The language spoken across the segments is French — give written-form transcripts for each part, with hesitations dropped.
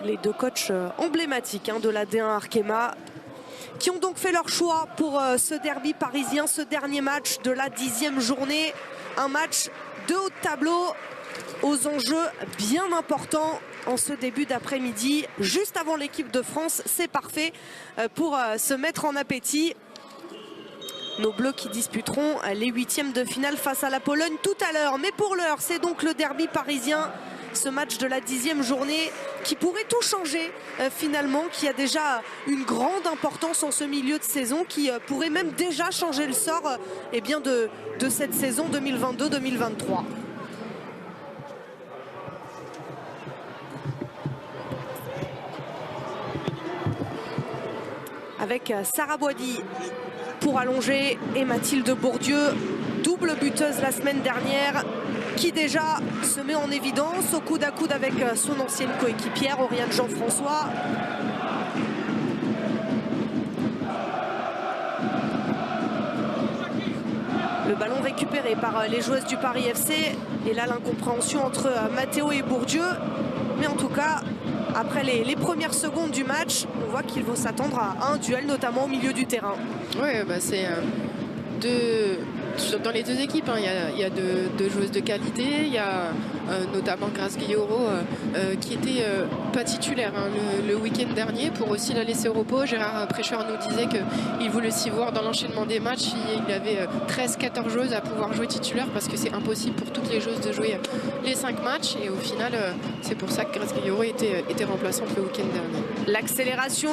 Les deux coachs emblématiques de la D1 Arkema, qui ont donc fait leur choix pour ce derby parisien, ce dernier match de la 10e journée. Un match de haut de tableau aux enjeux bien importants en ce début d'après-midi, juste avant l'équipe de France. C'est parfait pour se mettre en appétit. Nos Bleus qui disputeront les 8e de finale face à la Pologne tout à l'heure. Mais pour l'heure, c'est donc le derby parisien, ce match de la 10e journée qui pourrait tout changer finalement, qui a déjà une grande importance en ce milieu de saison, qui pourrait même déjà changer le sort de cette saison 2022-2023. Avec Sarah Boidi pour allonger et Mathilde Bourdieu, double buteuse la semaine dernière, qui déjà se met en évidence au coude à coude avec son ancienne coéquipière Oriane Jean-François. Le ballon récupéré par les joueuses du Paris FC, et là l'incompréhension entre Matteo et Bourdieu, mais en tout cas après les premières secondes du match, on voit qu'il faut s'attendre à un duel, notamment au milieu du terrain. Oui, c'est dans les deux équipes, il y a deux joueuses de qualité. Il y a notamment Grace Guillaureau qui était pas titulaire le week-end dernier pour aussi la laisser au repos. Gérard Prêcheur nous disait qu'il voulait aussi voir dans l'enchaînement des matchs. Il avait 13-14 joueuses à pouvoir jouer titulaire parce que c'est impossible pour toutes les joueuses de jouer les 5 matchs. Et au final, c'est pour ça que Grace Guillaureau était remplaçante le week-end dernier. L'accélération,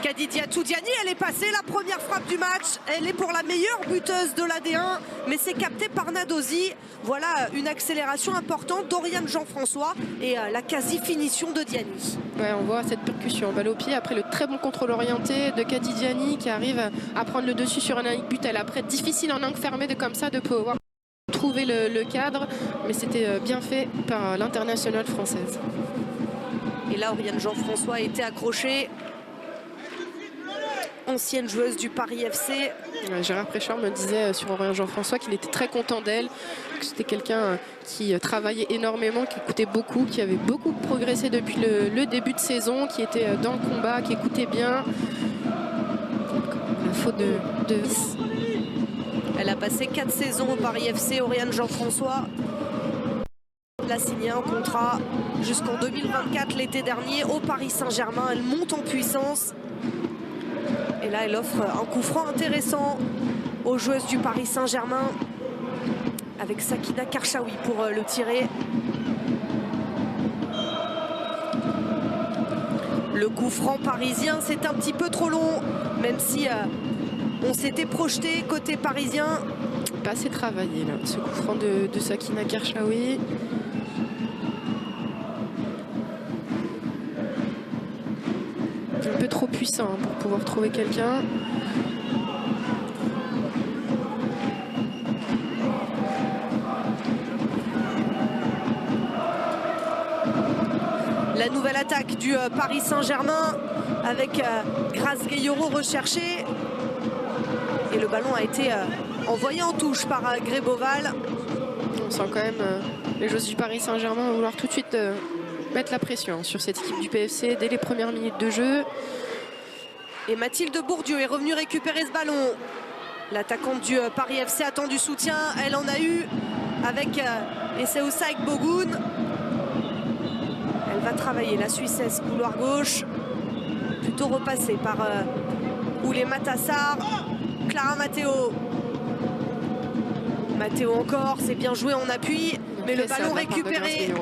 Kadidia Toudiani, elle est passée, la première frappe du match. Elle est pour la meilleure buteuse de la D1, mais c'est capté par Nadosi. Voilà une accélération importante d'Oriane Jean-François et la quasi-finition de Diani. Ouais, on voit cette percussion, balle au pied, après le très bon contrôle orienté de Kadidiani qui arrive à prendre le dessus sur un Butel. Après, difficile en angle fermé comme ça de pouvoir trouver le cadre, mais c'était bien fait par l'internationale française. Et là, Oriane Jean-François a été accrochée. Ancienne joueuse du Paris FC. Gérard Prêcheur me disait sur Oriane Jean-François qu'il était très content d'elle, que c'était quelqu'un qui travaillait énormément, qui écoutait beaucoup, qui avait beaucoup progressé depuis le début de saison, qui était dans le combat, qui écoutait bien. La faute de... Elle a passé 4 saisons au Paris FC, Oriane Jean-François. Elle a signé un contrat jusqu'en 2024 l'été dernier au Paris Saint-Germain. Elle monte en puissance. Et là, elle offre un coup franc intéressant aux joueuses du Paris Saint-Germain avec Sakina Karchaoui pour le tirer. Le coup franc parisien, c'est un petit peu trop long, même si on s'était projeté côté parisien. Pas assez travaillé là, ce coup franc de Sakina Karchaoui. Un peu trop puissant pour pouvoir trouver quelqu'un. La nouvelle attaque du Paris Saint-Germain avec Grace Guillaureau recherchée. Et le ballon a été envoyé en touche par Gréboval. On sent quand même les joueuses du Paris Saint-Germain vouloir tout de suite mettre la pression sur cette équipe du PFC dès les premières minutes de jeu. Et Mathilde Bourdieu est revenue récupérer ce ballon. L'attaquante du Paris FC attend du soutien. Elle en a eu avec Esseusaïk Bogoun. Elle va travailler la Suissesse couloir gauche. Plutôt repassée par Oulé Matassar. Clara Matteo. Matteo encore, c'est bien joué en appui. Mais le ballon récupéré,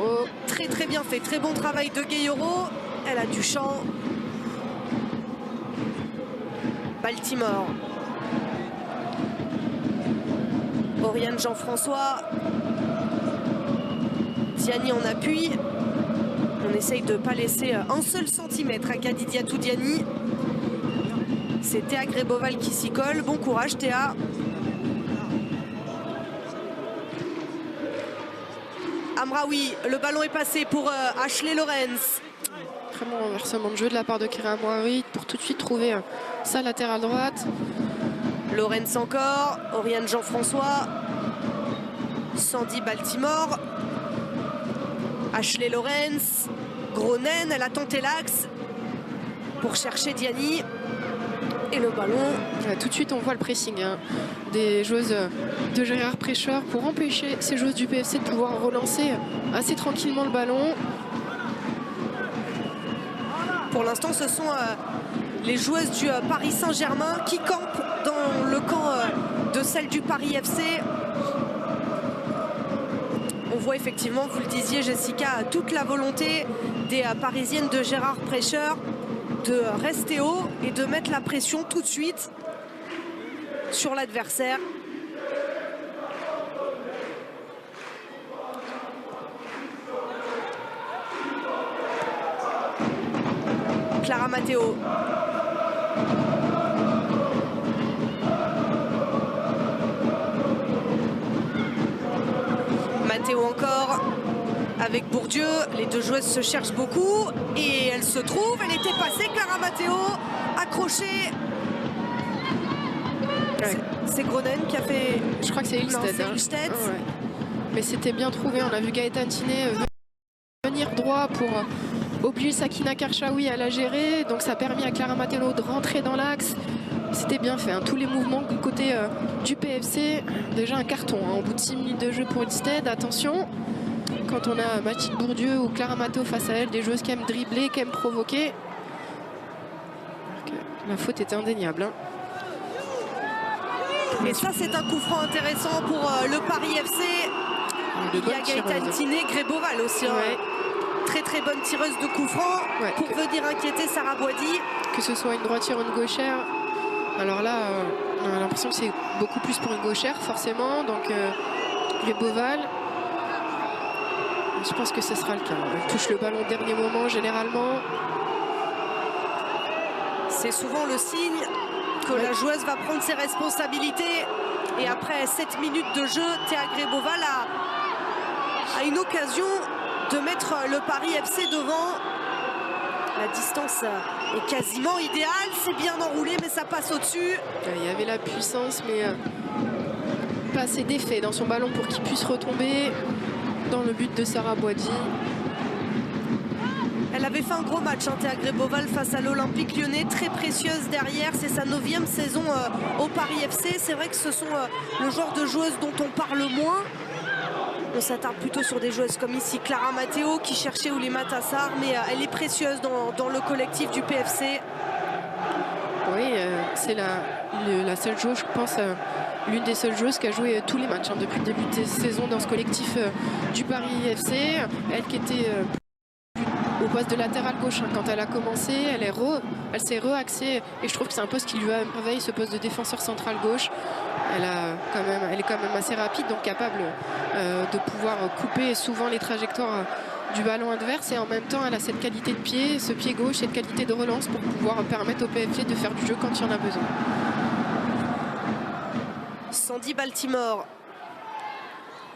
très très bien fait. Très bon travail de Guillaureau. Elle a du champ. Baltimore. Oriane Jean-François. Diani en appui. On essaye de ne pas laisser un seul centimètre à Kadidia Toudiani. C'est Théa Gréboval qui s'y colle. Bon courage Théa. Amraoui, le ballon est passé pour Ashley Lorenz. Très bon renversement de jeu de la part de Kira Amraoui pour tout de suite trouver sa latérale droite. Lorenz encore, Oriane Jean-François, Sandy Baltimore, Ashley Lorenz, Gronen, elle a tenté l'axe pour chercher Diani. Et le ballon. Là, tout de suite, on voit le pressing des joueuses de Gérard Prêcheur pour empêcher ces joueuses du PFC de pouvoir relancer assez tranquillement le ballon. Pour l'instant, ce sont les joueuses du Paris Saint-Germain qui campent dans le camp de celle du Paris FC. On voit effectivement, vous le disiez Jessica, toute la volonté des Parisiennes de Gérard Prêcheur de rester haut et de mettre la pression tout de suite sur l'adversaire. Clara Matteo. Matteo encore avec Bourdieu. Les deux joueuses se cherchent beaucoup et elle se trouve. Elle était passée, Clara Matteo, accrochée. Ouais. C'est Gronen qui a fait... Je crois que c'est Ilstedt. Ilstedt. Ouais. Mais c'était bien trouvé. On a vu Gaëtan Tiné venir droit pour obliger Sakina Karchaoui à la gérer. Donc ça a permis à Clara Matteo de rentrer dans l'axe. C'était bien fait. Tous les mouvements du côté du PFC. Déjà un carton au bout de 6 minutes de jeu pour Ilstedt. Attention, quand on a Mathilde Bourdieu ou Clara Matteo face à elle, des joueuses qui aiment dribbler, qui aiment provoquer. La faute était indéniable. Et ça, c'est un coup franc intéressant pour le Paris FC. Il y a Gaëtan Tiné, Gréboval aussi. Ouais. Très très bonne tireuse de coup franc pour venir inquiéter Sarah Boidi. Que ce soit une droitière ou une gauchère. Alors là, on a l'impression que c'est beaucoup plus pour une gauchère, forcément. Donc, Gréboval. Je pense que ce sera le cas. Elle touche le ballon au dernier moment, généralement. C'est souvent le signe que la joueuse va prendre ses responsabilités. Et après 7 minutes de jeu, Théa Gréboval a une occasion de mettre le Paris FC devant. La distance est quasiment idéale. C'est bien enroulé, mais ça passe au-dessus. Il y avait la puissance, mais pas assez d'effet dans son ballon pour qu'il puisse retomber dans le but de Sarah Boidi. Elle avait fait un gros match, Théa Gréboval, face à l'Olympique Lyonnais, très précieuse derrière. C'est sa 9e saison au Paris FC. C'est vrai que ce sont le genre de joueuses dont on parle moins. On s'attarde plutôt sur des joueuses comme ici Clara Matteo qui cherchait Oulima Tassar, mais elle est précieuse dans le collectif du PFC. Oui, c'est la seule joueuse, je pense, l'une des seules joueuses qui a joué tous les matchs depuis le début de saison dans ce collectif du Paris FC. Elle qui était au poste de latéral gauche quand elle a commencé, elle s'est reaxée et je trouve que c'est un poste qui lui va merveille, ce poste de défenseur central gauche. Elle est quand même assez rapide, donc capable de pouvoir couper souvent les trajectoires du ballon adverse, et en même temps elle a cette qualité de pied, ce pied gauche, cette qualité de relance pour pouvoir permettre au PFC de faire du jeu quand il y en a besoin. Sandy Baltimore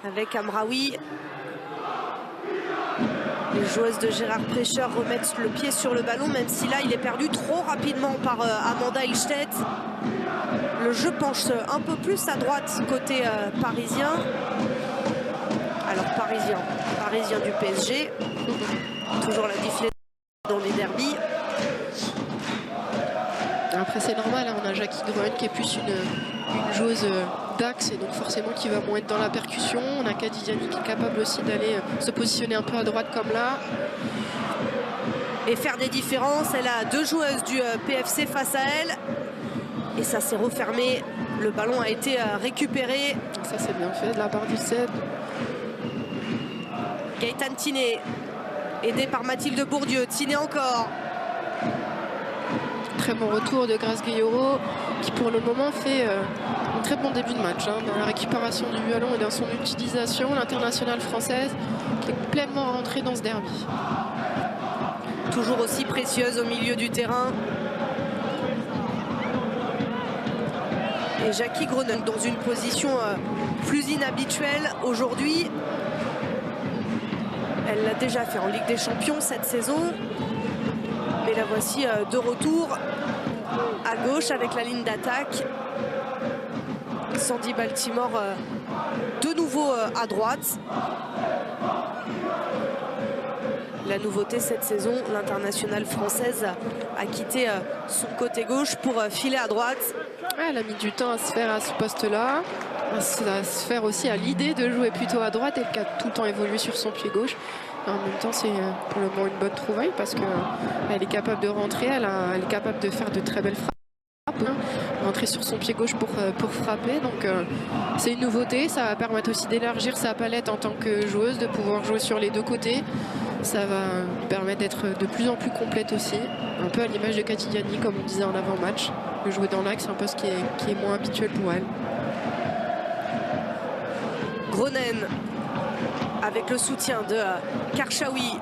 avec Amraoui. Les joueuses de Gérard Prêcheur remettent le pied sur le ballon, même si là il est perdu trop rapidement par Amanda Ilstedt. Le jeu penche un peu plus à droite côté parisien. Alors parisien du PSG. Toujours la difficulté dans les derbies. Après c'est normal, on a Jackie Groen qui est plus une joueuse d'axe et donc forcément qui va moins être dans la percussion. On a Kadi Diani qui est capable aussi d'aller se positionner un peu à droite comme là. Et faire des différences. Elle a 2 joueuses du PFC face à elle. Et ça s'est refermé. Le ballon a été récupéré. Ça c'est bien fait de la part du CED. Gaëtan Tiné, aidé par Mathilde Bourdieu. Tiné encore. Très bon retour de Grace Guillaureau qui pour le moment fait un très bon début de match dans la récupération du ballon et dans son utilisation. L'internationale française qui est pleinement rentrée dans ce derby. Toujours aussi précieuse au milieu du terrain. Et Jackie Groen dans une position plus inhabituelle aujourd'hui. Elle l'a déjà fait en Ligue des Champions cette saison. Mais la voici de retour à gauche avec la ligne d'attaque. Sandy Baltimore de nouveau à droite. La nouveauté cette saison, l'internationale française a quitté son côté gauche pour filer à droite. Elle a mis du temps à se faire à ce poste-là, à se faire aussi à l'idée de jouer plutôt à droite, et qui a tout le temps évolué sur son pied gauche. En même temps, c'est pour le moment une bonne trouvaille parce qu'elle est capable de rentrer, elle est capable de faire de très belles frappes. Rentrer sur son pied gauche pour frapper, donc c'est une nouveauté. Ça va permettre aussi d'élargir sa palette en tant que joueuse, de pouvoir jouer sur les deux côtés. Ça va lui permettre d'être de plus en plus complète aussi, un peu à l'image de Kati Diani, comme on disait en avant-match. De jouer dans l'axe, c'est un poste qui est moins habituel pour elle. Gronen avec le soutien de Karchaoui,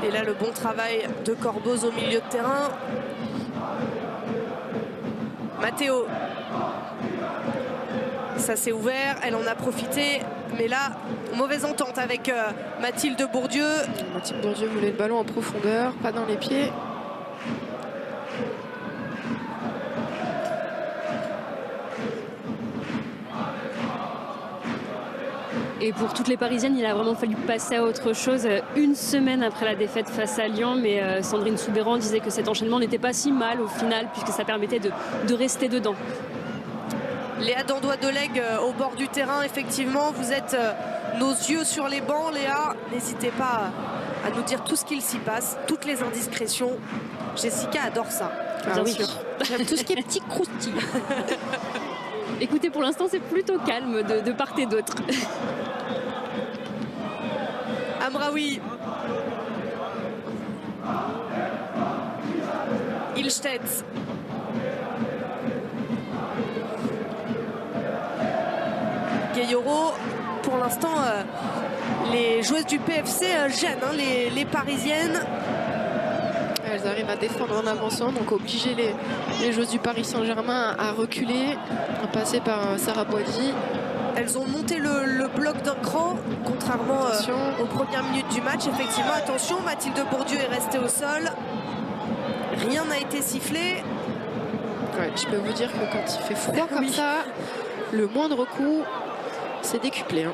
et là le bon travail de Corboz au milieu de terrain. Matteo, ça s'est ouvert, elle en a profité, mais là, mauvaise entente avec Mathilde Bourdieu. Mathilde Bourdieu voulait le ballon en profondeur, pas dans les pieds. Et pour toutes les Parisiennes, il a vraiment fallu passer à autre chose une semaine après la défaite face à Lyon. Mais Sandrine Soubeyran disait que cet enchaînement n'était pas si mal au final, puisque ça permettait de rester dedans. Léa Dandois-Doleg au bord du terrain, effectivement, vous êtes nos yeux sur les bancs, Léa. N'hésitez pas à nous dire tout ce qu'il s'y passe, toutes les indiscrétions. Jessica adore ça. Bien sûr. J'aime tout ce qui est petit croustillant. Écoutez, pour l'instant, c'est plutôt calme de part et d'autre. Amraoui. Ilstedt. Gayoro. Pour l'instant, les joueuses du PFC gênent les Parisiennes. Elles arrivent à défendre en avançant, donc obliger les joueuses du Paris Saint-Germain à reculer, à passer par Sarah Boisy. Elles ont monté le bloc d'un cran, contrairement aux premières minutes du match. Effectivement, attention, Mathilde Bourdieu est restée au sol. Rien n'a été sifflé. Ouais, je peux vous dire que quand il fait froid comme ça, le moindre coup, c'est décuplé. Hein.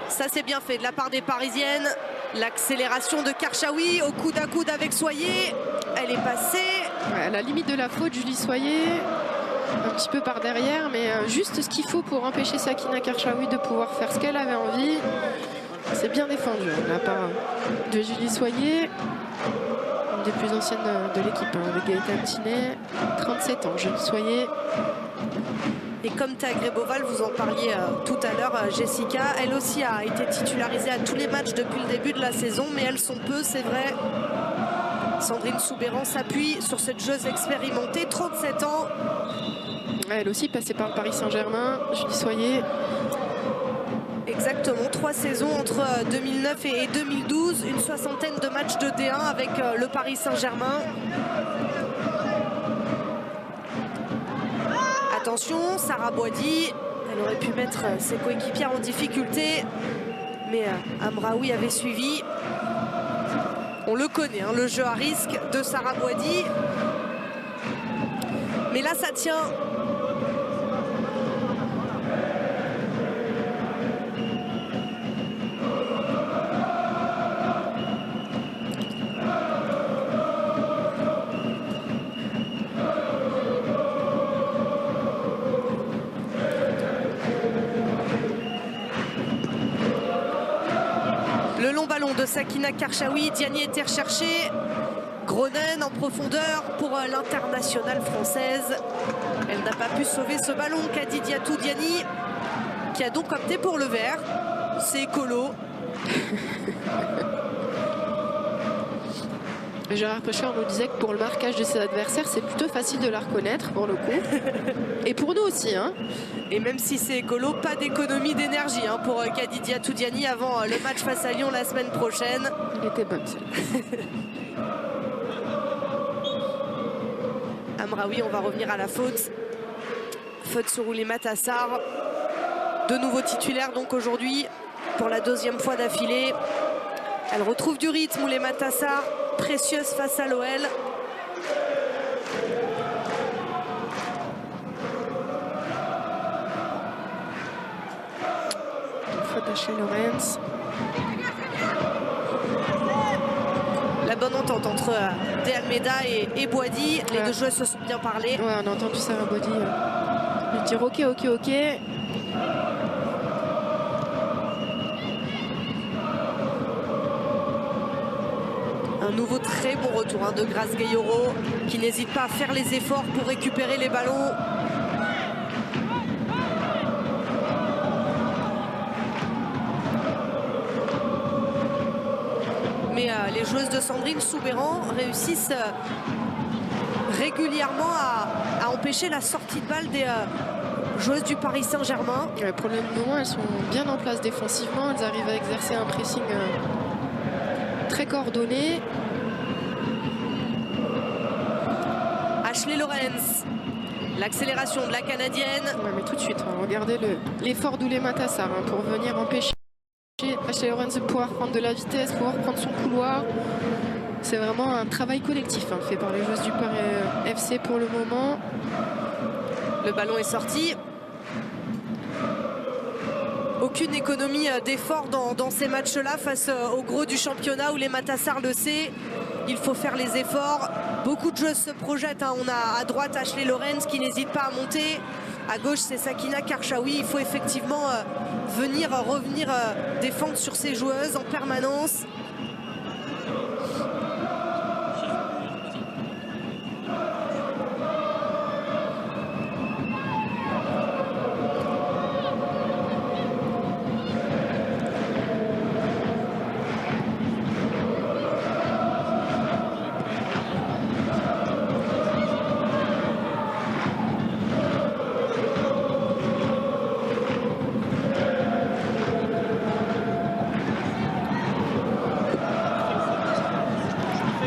Ça, c'est bien fait de la part des Parisiennes. L'accélération de Karchaoui au coude à coude avec Soyer. Elle est passée. Ouais, à la limite de la faute, Julie Soyer, un petit peu par derrière, mais juste ce qu'il faut pour empêcher Sakina Karchaoui de pouvoir faire ce qu'elle avait envie. C'est bien défendu de la part de Julie Soyer, une des plus anciennes de l'équipe, avec Gaëtane Tinet, 37 ans. Julie Soyer. Et comme Tagré-Boval, vous en parliez tout à l'heure, Jessica, elle aussi a été titularisée à tous les matchs depuis le début de la saison, mais elles sont peu, c'est vrai. Sandrine Soubeyran s'appuie sur cette joueuse expérimentée, 37 ans. Elle aussi passée par le Paris Saint-Germain, Julie Soyer. Exactement, 3 saisons entre 2009 et 2012, une soixantaine de matchs de D1 avec le Paris Saint-Germain. Attention, Sarah Boisy, elle aurait pu mettre ses coéquipières en difficulté, mais Amraoui avait suivi. On le connaît, hein, le jeu à risque de Sarah Boisy. Mais là, ça tient. Le long ballon de Sakina Karchaoui, Diani était recherchée. Gronen en profondeur pour l'internationale française. Elle n'a pas pu sauver ce ballon. Kadidiatou Diani qui a donc opté pour le vert. C'est écolo. Gérard Pêcheur nous disait que pour le marquage de ses adversaires, c'est plutôt facile de la reconnaître pour le coup. Et pour nous aussi. Hein. Et même si c'est écolo, pas d'économie d'énergie hein, pour Kadidiatou Diani avant le match face à Lyon la semaine prochaine. Elle était bonne celle-là. Amraoui, on va revenir à la faute. Faute sur Oulima Tassar. De nouveau titulaire donc aujourd'hui pour la deuxième fois d'affilée. Elle retrouve du rythme, Oulima Tassar, précieuse face à l'OL. faute d'Ashley Lorenz. La bonne entente entre De Almeida et Boadi. Les deux joueurs se sont bien parlé. Ouais, on a entendu ça, Boadi. Lui dire ok. Un nouveau très bon retour de Grace Gayoro qui n'hésite pas à faire les efforts pour récupérer les ballons. Mais les joueuses de Sandrine Soubeyran réussissent régulièrement à empêcher la sortie de balle des joueuses du Paris Saint-Germain. Pour le moment, elles sont bien en place défensivement. Elles arrivent à exercer un pressing très coordonné. Ashley Lorenz, l'accélération de la Canadienne. Ouais, mais tout de suite, regardez l'effort d'Oulé Matassar pour venir empêcher Ashley Lorenz de pouvoir prendre de la vitesse, pouvoir prendre son couloir. C'est vraiment un travail collectif fait par les joueuses du Paris FC pour le moment. Le ballon est sorti. Aucune économie d'effort dans ces matchs-là face au gros du championnat où les Matassar le sait. Il faut faire les efforts. Beaucoup de joueuses se projettent. On a à droite Ashley Lorenz qui n'hésite pas à monter. À gauche, c'est Sakina Karchaoui. Il faut effectivement revenir défendre sur ces joueuses en permanence.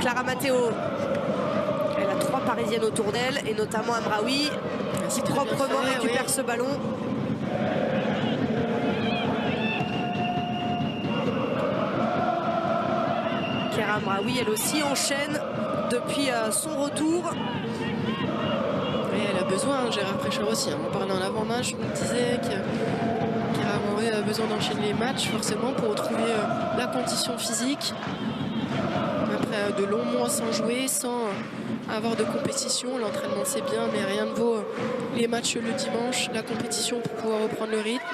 Clara Matteo, elle a 3 Parisiennes autour d'elle et notamment Amraoui qui proprement récupère ce ballon. Kera Amraoui, elle aussi enchaîne depuis son retour. Et elle a besoin, Gérard Prêcheur aussi. On parlait en avant-match, on disait que Kera Amraoui a besoin d'enchaîner les matchs forcément pour retrouver la condition physique. Après de longs mois sans jouer, sans avoir de compétition, l'entraînement c'est bien, mais rien ne vaut les matchs le dimanche, la compétition pour pouvoir reprendre le rythme.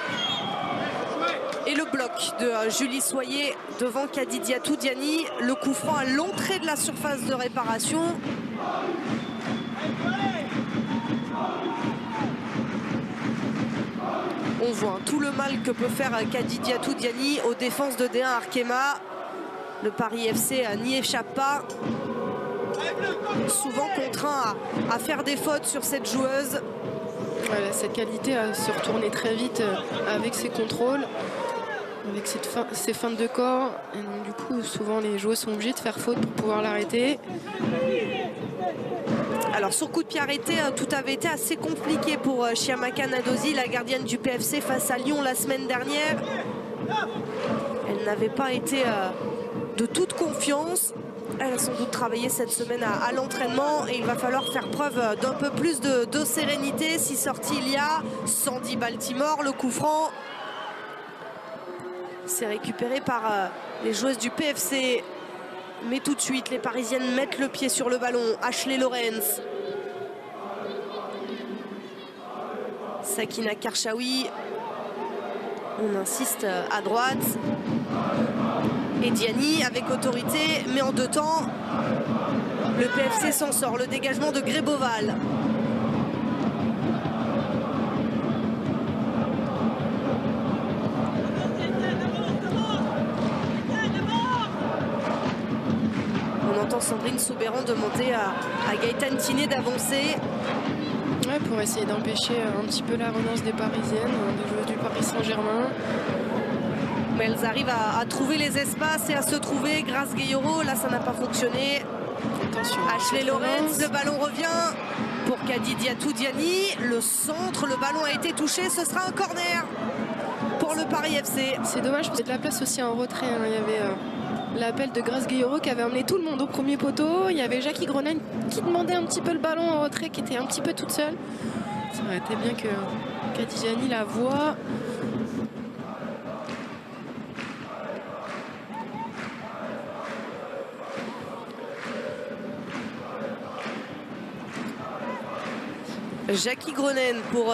Et le bloc de Julie Soyer devant Kadidiatou Diani, le coup franc à l'entrée de la surface de réparation. On voit tout le mal que peut faire Kadidiatou Diani aux défenses de D1 Arkema. Le Paris FC n'y échappe pas. Souvent contraint à faire des fautes sur cette joueuse. Voilà, cette qualité à se retourner très vite avec ses contrôles, avec ses feintes de corps. Et donc, du coup, souvent les joueuses sont obligées de faire faute pour pouvoir l'arrêter. Alors sur coup de pied arrêté, tout avait été assez compliqué pour Chiamaka Nadosi, la gardienne du PFC face à Lyon la semaine dernière. Elle n'avait pas été de toute confiance. Elle a sans doute travaillé cette semaine à l'entraînement et il va falloir faire preuve d'un peu plus de sérénité. Si sortie il y a, Sandy Baltimore, le coup franc. C'est récupéré par les joueuses du PFC. Mais tout de suite, les Parisiennes mettent le pied sur le ballon. Ashley Lorenz. Sakina Karchaoui. On insiste à droite. Et Diani avec autorité, mais en 2 temps. Le PFC s'en sort. Le dégagement de Gréboval. On entend Sandrine Soubeyran demander à Gaëtane Tiné d'avancer. Ouais, pour essayer d'empêcher un petit peu la relance des Parisiennes, des joueuses du Paris Saint-Germain. Mais elles arrivent à trouver les espaces et à se trouver. Grace Gayoro, là ça n'a pas fonctionné. Attention. Ashley Lorenz, le ballon revient pour Kadidiatou Diani. Le centre, le ballon a été touché, ce sera un corner pour le Paris FC. C'est dommage parce qu'il y a de la place aussi en retrait. Il y avait l'appel de Grace Gayoro qui avait emmené tout le monde au premier poteau. Il y avait Jackie Grenelle qui demandait un petit peu le ballon en retrait, qui était un petit peu toute seule. Ça aurait été bien que Kadidiani la voie. Jackie Gronen pour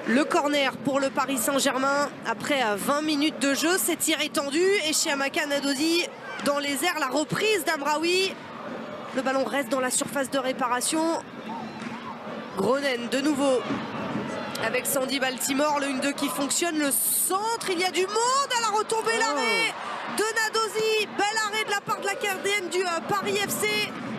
le corner pour le Paris Saint-Germain. Après 20 minutes de jeu, c'est tiré tendu et Chiamaka Nadozi dans les airs, la reprise d'Amraoui. Le ballon reste dans la surface de réparation. Gronen de nouveau avec Sandy Baltimore, le 1-2 qui fonctionne, le centre, il y a du monde à la retombée, l'arrêt de Nadozi, bel arrêt de la part de la gardienne du Paris FC,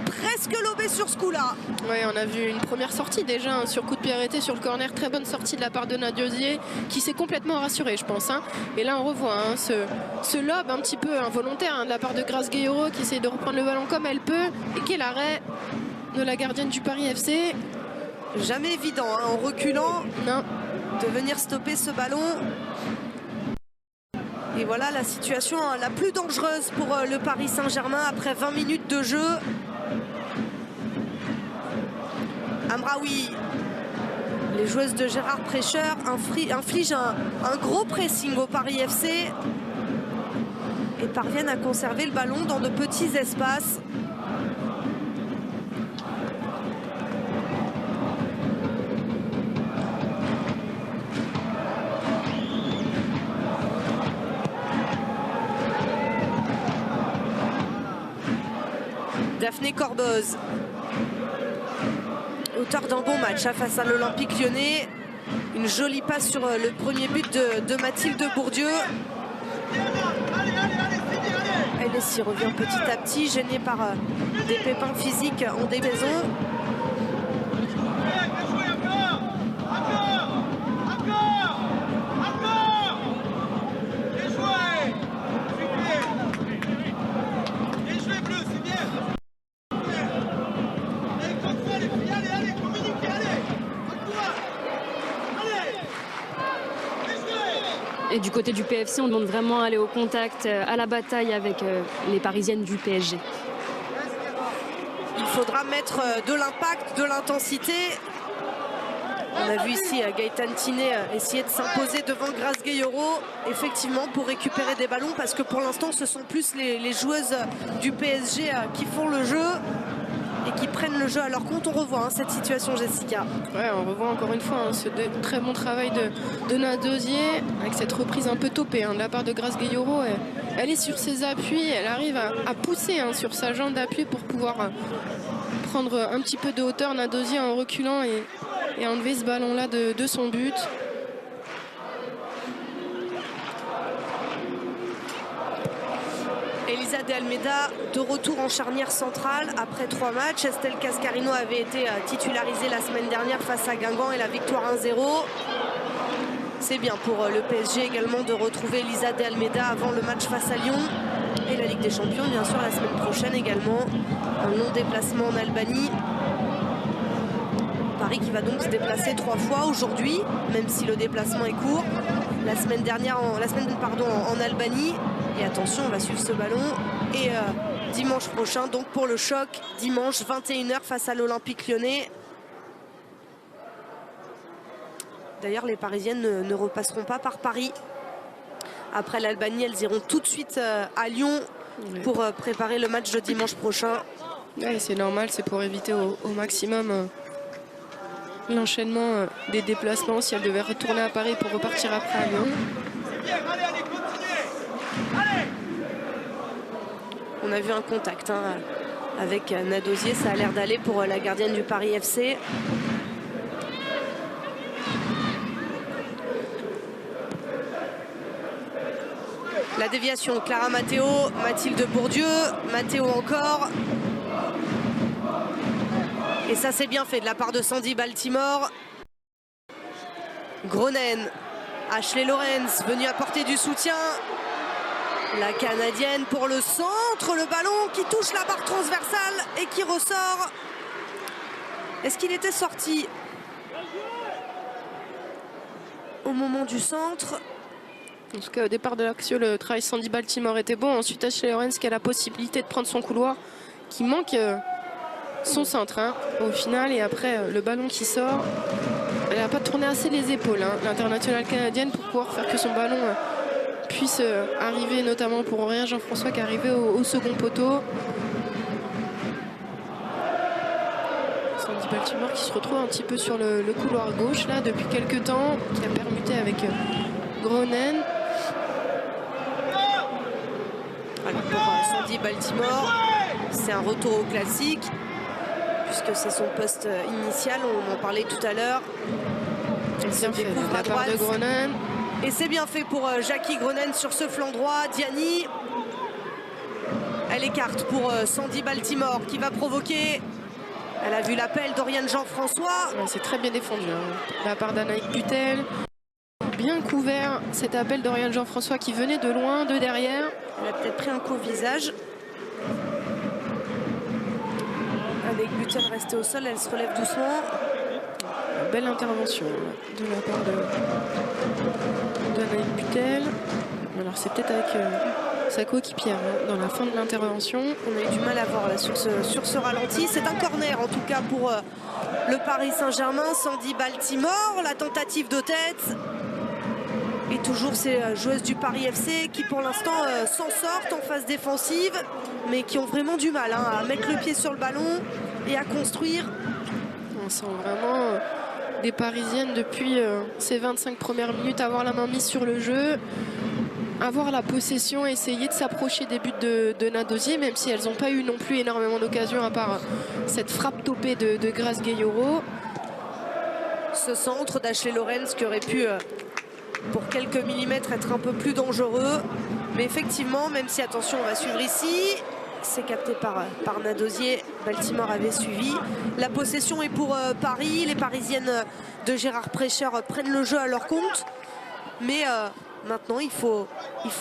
presque lobé sur ce coup-là. Oui, on a vu une première sortie déjà hein, sur coup de pied arrêté sur le corner, très bonne sortie de la part de Nadozi qui s'est complètement rassuré, je pense. Hein. Et là, on revoit hein, ce lob un petit peu involontaire hein, de la part de Grace Gueyoro qui essaie de reprendre le ballon comme elle peut et quel arrêt de la gardienne du Paris FC. Jamais évident hein, en reculant non. De venir stopper ce ballon. Et voilà la situation hein, la plus dangereuse pour le Paris Saint-Germain après 20 minutes de jeu. Amraoui, les joueuses de Gérard Prêcheur infligent un gros pressing au Paris FC et parviennent à conserver le ballon dans de petits espaces. Daphné Corboz, auteur d'un bon match face à l'Olympique Lyonnais. Une jolie passe sur le premier but de Mathilde Bourdieu. Elle s'y revient petit à petit, gênée par des pépins physiques en début de saison. Et du côté du PFC, on demande vraiment à aller au contact, à la bataille avec les Parisiennes du PSG. Il faudra mettre de l'impact, de l'intensité. On a vu ici Gaëtan Tinet essayer de s'imposer devant Grace Gueyoro, effectivement, pour récupérer des ballons, parce que pour l'instant, ce sont plus les joueuses du PSG qui font le jeu et qui prennent le jeu à leur compte. On revoit hein, cette situation, Jessica. Ouais, on revoit encore une fois hein, ce très bon travail de Nadozi avec cette reprise un peu topée hein, de la part de Grace Gueyoro. Elle est sur ses appuis, elle arrive à pousser hein, sur sa jambe d'appui pour pouvoir prendre un petit peu de hauteur. Nadozi en reculant et enlever ce ballon-là de son but. Elisa de Almeida de retour en charnière centrale après 3 matchs. Estelle Cascarino avait été titularisée la semaine dernière face à Guingamp et la victoire 1-0. C'est bien pour le PSG également de retrouver Elisa de Almeida avant le match face à Lyon. Et la Ligue des Champions bien sûr la semaine prochaine également. Un long déplacement en Albanie. Paris qui va donc se déplacer 3 fois aujourd'hui, même si le déplacement est court. La semaine en Albanie. Et attention, on va suivre ce ballon. Et dimanche prochain, donc pour le choc, dimanche 21 h face à l'Olympique Lyonnais. D'ailleurs, les Parisiennes ne repasseront pas par Paris. Après l'Albanie, elles iront tout de suite à Lyon pour préparer le match de dimanche prochain. Ouais, c'est normal, c'est pour éviter au maximum l'enchaînement des déplacements si elles devaient retourner à Paris pour repartir après à Lyon. On a vu un contact hein, avec Nadozier, ça a l'air d'aller pour la gardienne du Paris FC. La déviation, Clara Matteo, Mathilde Bourdieu, Matteo encore. Et ça c'est bien fait de la part de Sandy Baltimore. Gronen, Ashley Lorenz venu apporter du soutien. La Canadienne pour le centre, le ballon qui touche la barre transversale et qui ressort. Est-ce qu'il était sorti au moment du centre? En tout cas, au départ de l'action, le travail Sandy Baltimore était bon. Ensuite, Ashley Lorenz qui a la possibilité de prendre son couloir, qui manque son centre hein, au final. Et après, le ballon qui sort. Elle n'a pas tourné assez les épaules, hein, l'internationale canadienne, pour pouvoir faire que son ballon puisse arriver, notamment pour Aurélien Jean-François qui est arrivé au second poteau. Sandy Sandy Baltimore qui se retrouve un petit peu sur le couloir gauche là depuis quelques temps, qui a permuté avec Groenen. Alors pour Sandy Baltimore, c'est un retour au classique puisque c'est son poste initial, on en parlait tout à l'heure. Elle se découvre à droite de Groenen. Et c'est bien fait pour Jackie Groenen sur ce flanc droit. Diani, elle écarte pour Sandy Baltimore qui va provoquer. Elle a vu l'appel d'Oriane Jean-François. Ouais, c'est très bien défendu de la part d'Anaïk Butel. Bien couvert cet appel d'Oriane Jean-François qui venait de loin, de derrière. Elle a peut-être pris un coup au visage. Avec Butel restée au sol, elle se relève doucement. Belle intervention de la part d'Anaïk Butel. Alors c'est peut-être avec sa coéquipière dans la fin de l'intervention. On a eu du mal à voir là, sur ce ralenti. C'est un corner en tout cas pour le Paris Saint-Germain. Sandy Baltimore, la tentative de tête. Et toujours ces joueuses du Paris FC qui pour l'instant s'en sortent en phase défensive, mais qui ont vraiment du mal à mettre le pied sur le ballon et à construire. On sent vraiment des Parisiennes depuis ces 25 premières minutes avoir la main mise sur le jeu, avoir la possession, essayer de s'approcher des buts de Nadosier, même si elles n'ont pas eu non plus énormément d'occasions à part cette frappe topée de Grace Gayoro. Ce centre d'Ashley Lorenz qui aurait pu pour quelques millimètres être un peu plus dangereux, mais effectivement, même si attention, on va suivre ici, c'est capté par Nadosier. Baltimore avait suivi. La possession est pour Paris. Les Parisiennes de Gérard Prêcheur prennent le jeu à leur compte, mais maintenant il faut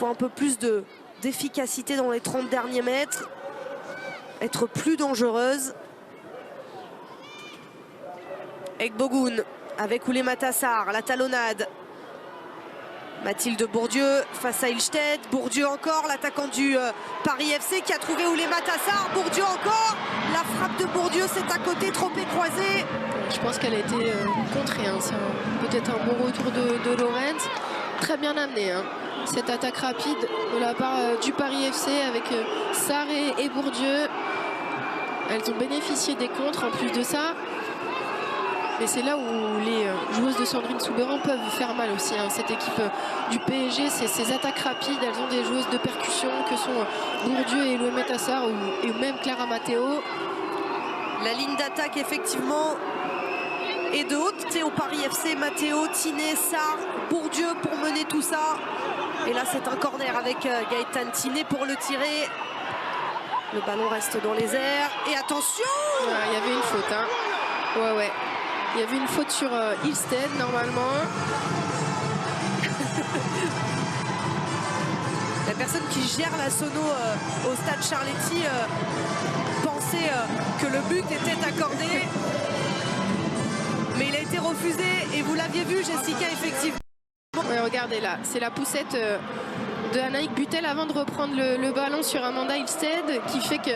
un peu plus d'efficacité dans les 30 derniers mètres, être plus dangereuse. Ekbogun avec Oulema Tassar, la talonnade. Mathilde Bourdieu face à Ilstedt. Bourdieu encore, l'attaquant du Paris FC qui a trouvé Oulema Tassar. Bourdieu encore. La frappe de Bourdieu, c'est à côté, trop écroisé. Je pense qu'elle a été contrée. C'est peut-être un bon retour de Lorenz. Très bien amené. Cette attaque rapide de la part du Paris FC avec Sarr et Bourdieu. Elles ont bénéficié des contres en plus de ça. Mais c'est là où les joueuses de Sandrine Soubeyran peuvent faire mal aussi. Cette équipe du PSG, c'est ces attaques rapides. Elles ont des joueuses de percussion que sont Bourdieu et Oulema Tassar et même Clara Matteo. La ligne d'attaque effectivement est de haute. Au Paris FC, Matteo, Tiné, Sarr, Bourdieu pour mener tout ça. Et là c'est un corner avec Gaëtane Tiné pour le tirer. Le ballon reste dans les airs. Et attention, il y avait une faute. Ouais. Il y avait une faute sur Ilstedt normalement. La personne qui gère la sono au stade Charletti pensait que le but était accordé. Mais il a été refusé et vous l'aviez vu, Jessica, effectivement. Ouais, regardez là, c'est la poussette de Anaïk Butel avant de reprendre le ballon sur Amanda Ilstedt qui fait que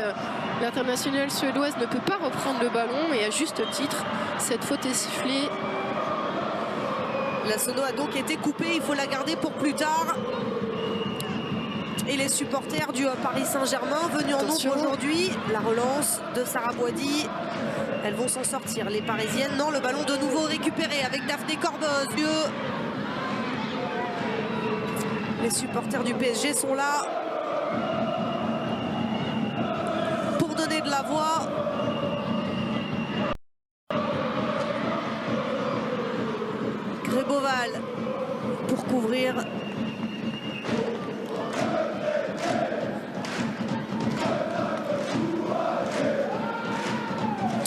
l'internationale suédoise ne peut pas reprendre le ballon et à juste titre, cette faute est sifflée. La sono a donc été coupée, il faut la garder pour plus tard. Et les supporters du Paris Saint-Germain venus en nombre aujourd'hui, la relance de Sarah Boidi, elles vont s'en sortir, les Parisiennes. Non, le ballon de nouveau récupéré avec Daphné Corboz. Les supporters du PSG sont là pour donner de la voix. Gréboval pour couvrir.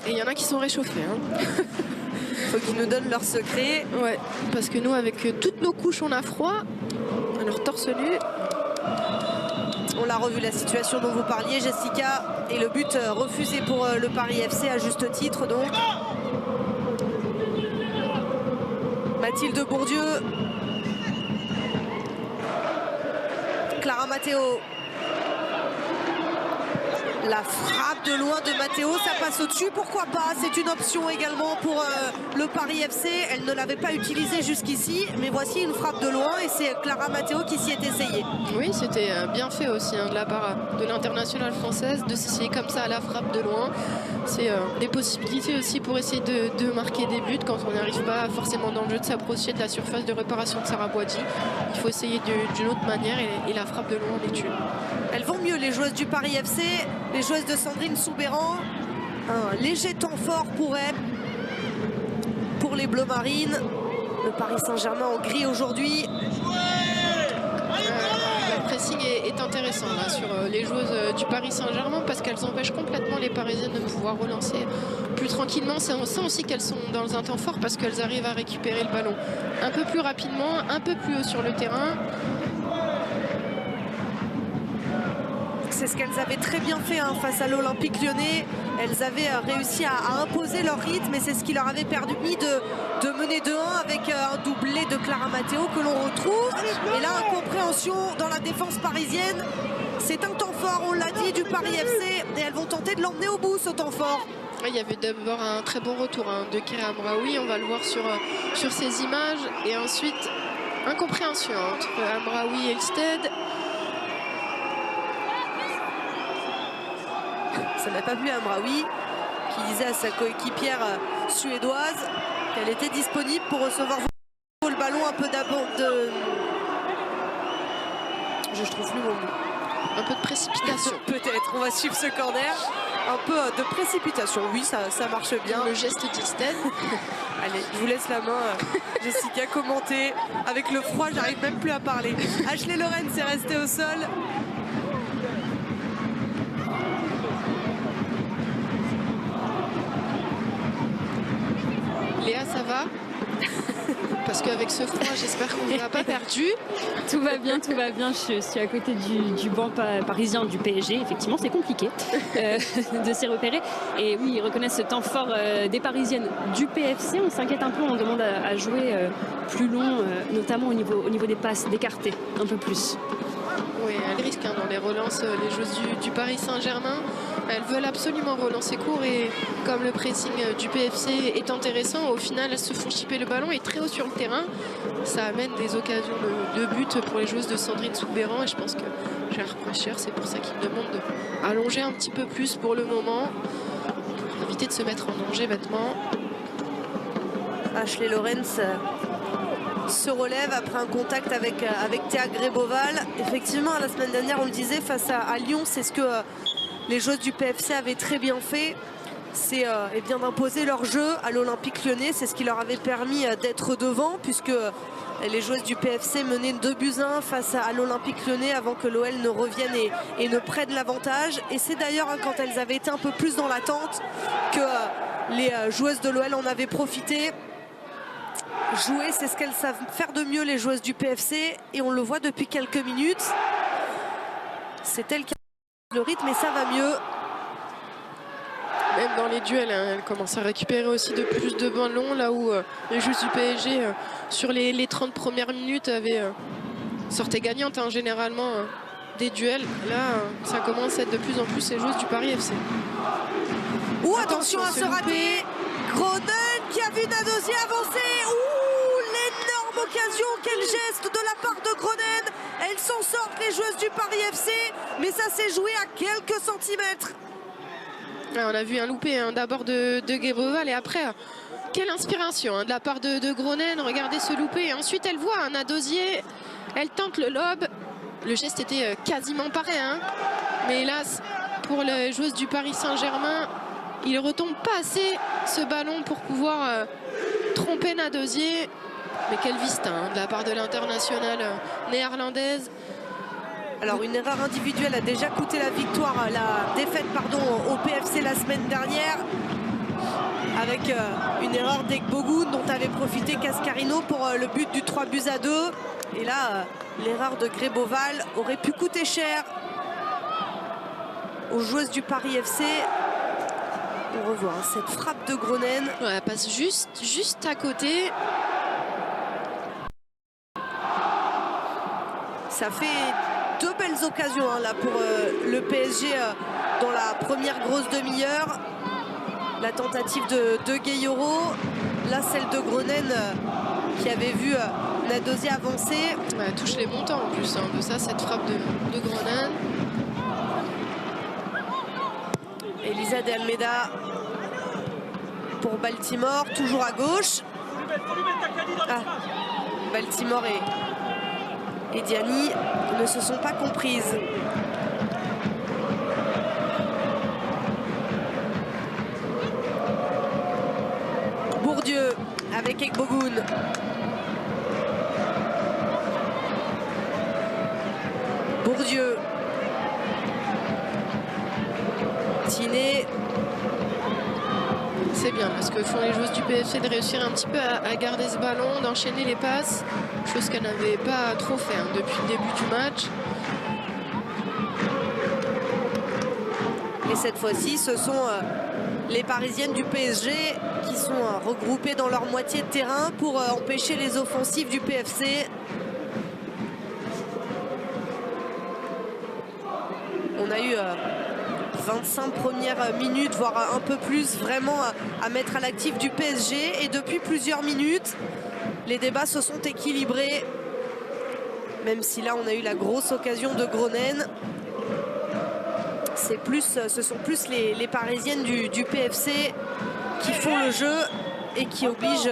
Et il y en a qui sont réchauffés. Faut qu'ils nous donnent leur secret. Ouais, parce que nous, avec toutes nos couches, on a froid. Alors torse nu. On l'a revu, la situation dont vous parliez, Jessica, et le but refusé pour le Paris FC à juste titre donc. Mathilde Bourdieu, Clara Matteo, La frappe de loin de Matteo, ça passe au-dessus, pourquoi pas? C'est une option également pour le Paris FC. Elle ne l'avait pas utilisée jusqu'ici, mais voici une frappe de loin et c'est Clara Matteo qui s'y est essayée. Oui, c'était bien fait aussi de la part de l'internationale française de s'essayer comme ça à la frappe de loin. C'est des possibilités aussi pour essayer de marquer des buts quand on n'arrive pas forcément dans le jeu de s'approcher de la surface de réparation de Sarah Boidi. Il faut essayer d'une autre manière et la frappe de loin en est une. Elles vont mieux, les joueuses du Paris FC, les joueuses de Sandrine Soubeyran. Un léger temps fort pour elles, pour les Bleu Marines. Le Paris Saint-Germain en gris aujourd'hui. Le pressing est intéressant là, sur les joueuses du Paris Saint-Germain parce qu'elles empêchent complètement les Parisiennes de pouvoir relancer plus tranquillement. On sent aussi qu'elles sont dans un temps fort parce qu'elles arrivent à récupérer le ballon un peu plus rapidement, un peu plus haut sur le terrain. C'est ce qu'elles avaient très bien fait face à l'Olympique Lyonnais. Elles avaient réussi à imposer leur rythme et c'est ce qui leur avait permis de mener 2-1 avec un doublé de Clara Matteo que l'on retrouve. Et là, incompréhension dans la défense parisienne. C'est un temps fort, on l'a dit, du Paris FC et elles vont tenter de l'emmener au bout, ce temps fort. Il y avait d'abord un très bon retour de Kira Amraoui, on va le voir sur ces images. Et ensuite, incompréhension entre Amraoui et Elstead. Ça n'a pas plu à Amraoui qui disait à sa coéquipière suédoise qu'elle était disponible pour recevoir le ballon un peu d'abord de... Je trouve plus mon mot. Un peu de précipitation. Peut-être, on va suivre ce corner. Un peu de précipitation, oui, ça marche bien. Le geste d'Elstead. Allez, je vous laisse la main, Jessica, commenter. Avec le froid, j'arrive même plus à parler. Ashley Lorenz est restée au sol. Léa, ça va? Parce qu'avec ce froid, j'espère qu'on ne l'a pas perdu. Tout va bien, tout va bien. Je suis à côté du banc parisien du PSG. Effectivement, c'est compliqué de s'y repérer. Et oui, ils reconnaissent ce temps fort des Parisiennes du PFC. On s'inquiète un peu, on demande à jouer plus long, notamment au niveau des passes, d'écarter un peu plus. Oui, elles risquent dans les relances, les joueuses du Paris Saint-Germain. Elles veulent absolument relancer court et comme le pressing du PFC est intéressant, au final elles se font chipper le ballon et très haut sur le terrain. Ça amène des occasions de but pour les joueuses de Sandrine Soubeyran et je pense que Gérard Precher, c'est pour ça qu'il demande d'allonger un petit peu plus pour le moment, pour éviter de se mettre en danger bêtement. Ashley Lorenz se relève après un contact avec Théa Gréboval. Effectivement, la semaine dernière, on le disait, face à Lyon, c'est ce que les joueuses du PFC avaient très bien fait. C'est bien d'imposer leur jeu à l'Olympique Lyonnais. C'est ce qui leur avait permis d'être devant, puisque les joueuses du PFC menaient 2-1 face à l'Olympique Lyonnais avant que l'OL ne revienne et ne prenne l'avantage. Et c'est d'ailleurs quand elles avaient été un peu plus dans l'attente que les joueuses de l'OL en avaient profité. Jouer, c'est ce qu'elles savent faire de mieux, les joueuses du PFC, et on le voit depuis quelques minutes. C'est elle qui a le rythme et ça va mieux. Même dans les duels, elle commence à récupérer aussi de plus de ballons, là où les joueuses du PSG, sur les 30 premières minutes, sortaient gagnantes généralement des duels. Là, ça commence à être de plus en plus les joueuses du Paris FC. Ouh, attention à se rater. Gronen qui a vu Nadosier avancer. L'énorme occasion, quel geste de la part de Gronen. Elles s'en sortent, les joueuses du Paris FC, mais ça s'est joué à quelques centimètres. On a vu un loupé d'abord de Gréboval et après, quelle inspiration de la part de Gronen. Regardez ce loupé et ensuite elle voit un Nadosier, elle tente le lob. Le geste était quasiment pareil, mais hélas, pour les joueuses du Paris Saint-Germain, il ne retombe pas assez ce ballon pour pouvoir tromper Nadosier. Mais quel vista de la part de l'internationale néerlandaise. Alors une erreur individuelle a déjà coûté la victoire, la défaite au PFC la semaine dernière. Avec une erreur d'Egbogun dont avait profité Cascarino pour le but du 3-2. Et là, l'erreur de Gréboval aurait pu coûter cher aux joueuses du Paris FC. On revoit cette frappe de Gronen. Ouais, elle passe juste à côté. Ça fait deux belles deux occasions hein, là pour le PSG dans la première grosse demi-heure. La tentative de Gueye-Oro, là celle de Gronen qui avait vu Nadosi avancer. Ouais, elle touche les montants en plus hein, de ça, cette frappe de Gronen. Elisa de Almeida pour Baltimore, toujours à gauche. Ah, Baltimore et Diani ne se sont pas comprises. Bourdieu avec Ekbogun. Bourdieu. Tiné. C'est bien là, ce que font les joueuses du PFC de réussir un petit peu à garder ce ballon, d'enchaîner les passes, chose qu'elle n'avait pas trop fait hein, depuis le début du match. Et cette fois-ci, ce sont les Parisiennes du PSG qui sont regroupées dans leur moitié de terrain pour empêcher les offensives du PFC. On a eu 25 premières minutes, voire un peu plus, vraiment à mettre à l'actif du PSG. Et depuis plusieurs minutes, les débats se sont équilibrés. Même si là, on a eu la grosse occasion de Gronen. Ce sont plus les Parisiennes du PFC qui font le jeu et qui obligent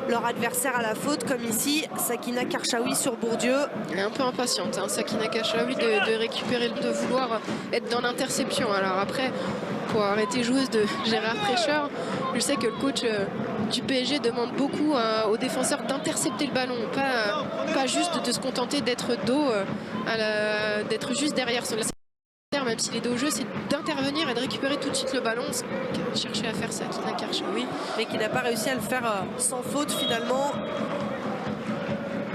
leur adversaire à la faute, comme ici Sakina Karchaoui sur Bourdieu. Elle est un peu impatiente, hein, Sakina Karchaoui, de récupérer, de vouloir être dans l'interception. Alors après, pour arrêter joueuse de Gérard Prêcheur, je sais que le coach du PSG demande beaucoup aux défenseurs d'intercepter le ballon, pas juste de se contenter d'être dos, d'être juste derrière son même s'il est dos au jeu, c'est d'intervenir et de récupérer tout de suite le ballon. Chercher à faire ça, Sakina Karchaoui, mais qui n'a pas réussi à le faire sans faute finalement.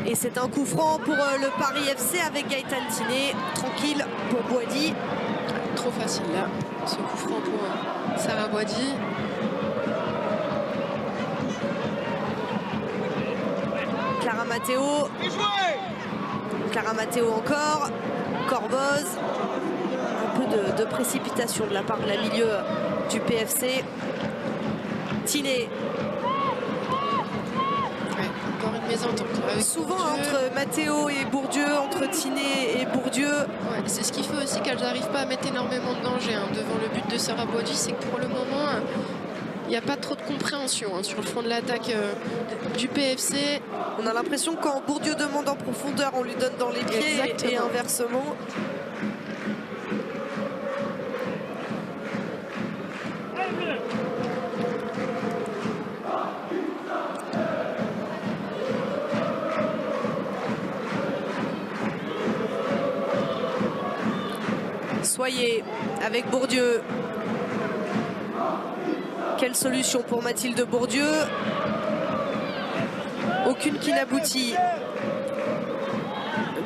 Et c'est un coup franc pour le Paris FC avec Gaëtan Tiné. Tranquille pour Boadi. Trop facile là, ce coup franc pour Sarah Boadi. Clara Matteo. Clara Matteo encore. Corboz. Un peu de précipitation de la part de la milieu du PFC. Tiné. Ouais, encore une mésentente. Souvent entre Matteo et Bourdieu, entre Tiné et Bourdieu. Ouais, c'est ce qui fait aussi qu'elles n'arrivent pas à mettre énormément de danger hein, devant le but de Sarah Boadi, c'est que pour le moment, il n'y a pas trop de compréhension hein, sur le front de l'attaque du PFC. On a l'impression que quand Bourdieu demande en profondeur, on lui donne dans les pieds. Exactement. Et inversement. Soyer avec Bourdieu. Quelle solution pour Mathilde Bourdieu? Aucune qui n'aboutit.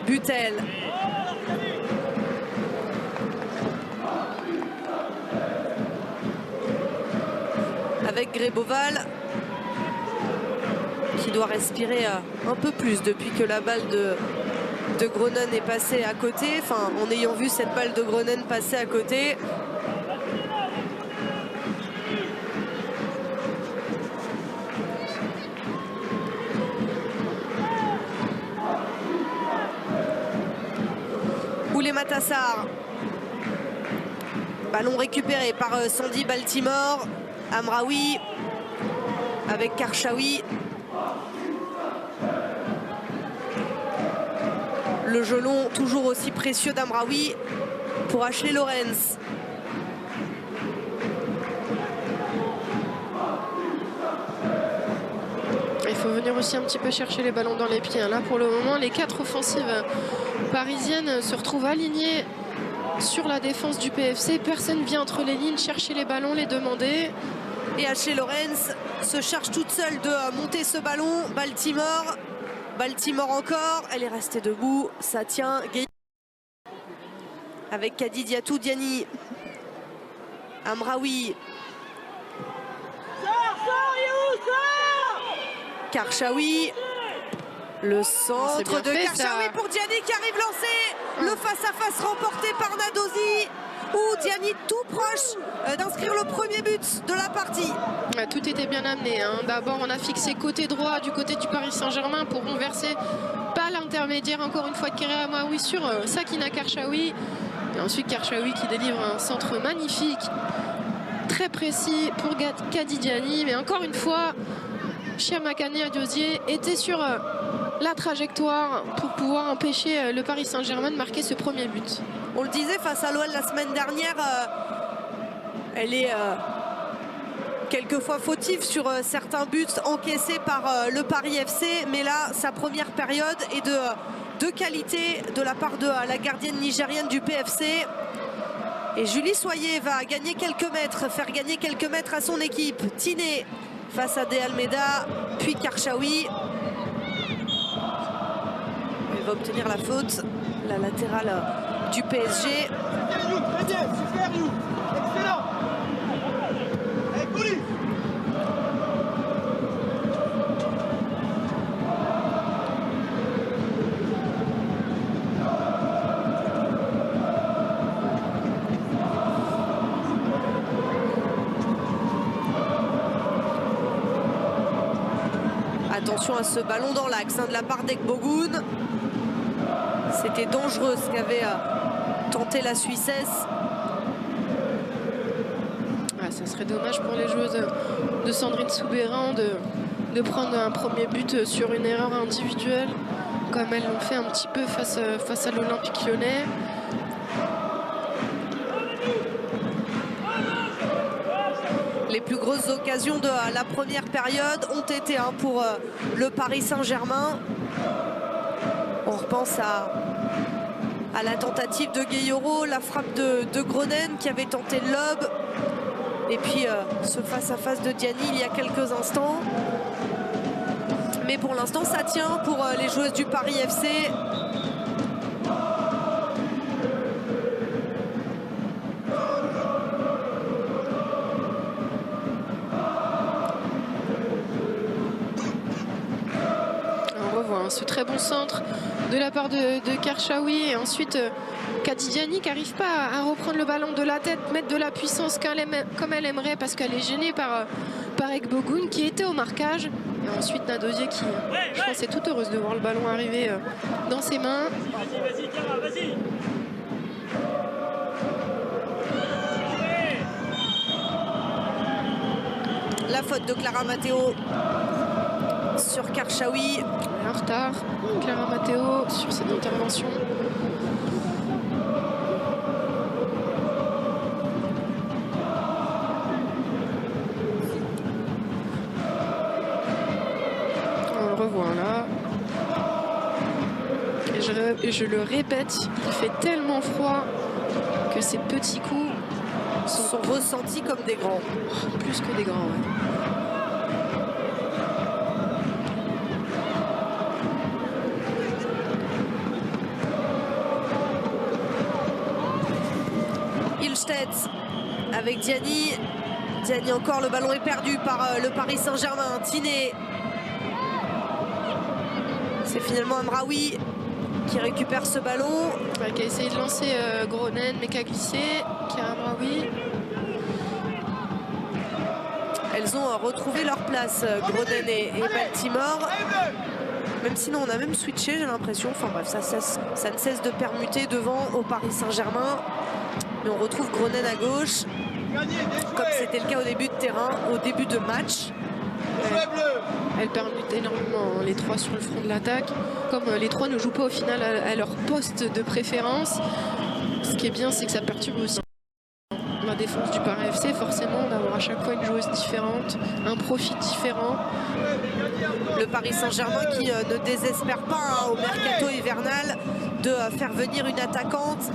Butel. Avec Gréboval qui doit respirer un peu plus depuis que la balle de Gronen est passée à côté. Enfin, en ayant vu cette balle de Gronen passer à côté. Oulé Matassar. Ballon récupéré par Sandy Baltimore. Amraoui avec Karchaoui. Le jeu long toujours aussi précieux d'Amraoui pour Ashley Lorenz. Il faut venir aussi un petit peu chercher les ballons dans les pieds. Là pour le moment, les 4 offensives parisiennes se retrouvent alignées sur la défense du PFC. Personne vient entre les lignes chercher les ballons, les demander. Et Ashley Lorenz se charge toute seule de monter ce ballon. Baltimore encore, elle est restée debout, ça tient. Avec Kadidiatou Diani. Amraoui. Karchaoui. Le centre de Karchaoui pour Diani qui arrive lancé. Le face-à-face remporté par Nadosi, où Diani tout proche d'inscrire le premier but de la partie. Ouais, tout était bien amené, hein. D'abord, on a fixé côté droit du côté du Paris Saint-Germain pour renverser pas l'intermédiaire, encore une fois, de Kerea Amraoui sur Sakina Karchaoui. Et ensuite, Karchaoui qui délivre un centre magnifique, très précis pour Kady Diani. Mais encore une fois, Chiamakane Adiosié était sur la trajectoire pour pouvoir empêcher le Paris Saint-Germain de marquer ce premier but. On le disait, face à l'OL la semaine dernière, elle est quelquefois fautive sur certains buts encaissés par le Paris FC. Mais là, sa première période est de qualité de la part de la gardienne nigérienne du PFC. Et Julie Soyer va gagner quelques mètres, faire gagner quelques mètres à son équipe. Tiné face à De Almeida, puis Karchaoui. Elle va obtenir la faute, la latérale du PSG. Attention à ce ballon dans l'axe de la part d'Ekbogun. C'était dangereux ce qu'avait tenté la Suissesse. Ah, ça serait dommage pour les joueuses de Sandrine Soubeyran de prendre un premier but sur une erreur individuelle, comme elles l'ont fait un petit peu face à l'Olympique Lyonnais. Les plus grosses occasions de la première période ont été pour le Paris Saint-Germain. On repense à la tentative de Gueyoro, la frappe de Gronen qui avait tenté le lob. Et puis ce face-à-face de Diani il y a quelques instants. Mais pour l'instant, ça tient pour les joueuses du Paris FC. Ce très bon centre de la part de Karchaoui, et ensuite Kady Diani qui n'arrive pas à reprendre le ballon de la tête, mettre de la puissance comme elle aimerait, parce qu'elle est gênée par Ekbogun qui était au marquage. Et ensuite Nadosi qui, je pense, est toute heureuse de voir le ballon arriver dans ses mains. Vas-y, Cara, vas-y. La faute de Clara Matteo sur Karchaoui. En retard, Clara Matteo sur cette intervention. On le revoit là. Et je le répète, il fait tellement froid que ces petits coups sont ressentis comme des grands. Plus que des grands, ouais. Avec Diani. Diani encore, le ballon est perdu par le Paris Saint-Germain. Tiné. C'est finalement Amraoui qui récupère ce ballon. Ouais, qui a essayé de lancer Gronen, mais qui a glissé. Qui a Amraoui. Elles ont retrouvé leur place, Gronen et Baltimore. Même sinon, on a même switché, j'ai l'impression. Enfin bref, ça ne cesse de permuter devant au Paris Saint-Germain. Mais on retrouve Gronen à gauche, comme c'était le cas au début de terrain, au début de match. Elle permute énormément les trois sur le front de l'attaque. Comme les trois ne jouent pas au final à leur poste de préférence, ce qui est bien, c'est que ça perturbe aussi la défense du Paris FC, forcément, d'avoir à chaque fois une joueuse différente, un profil différent. Le Paris Saint-Germain qui ne désespère pas au mercato hivernal de faire venir une attaquante.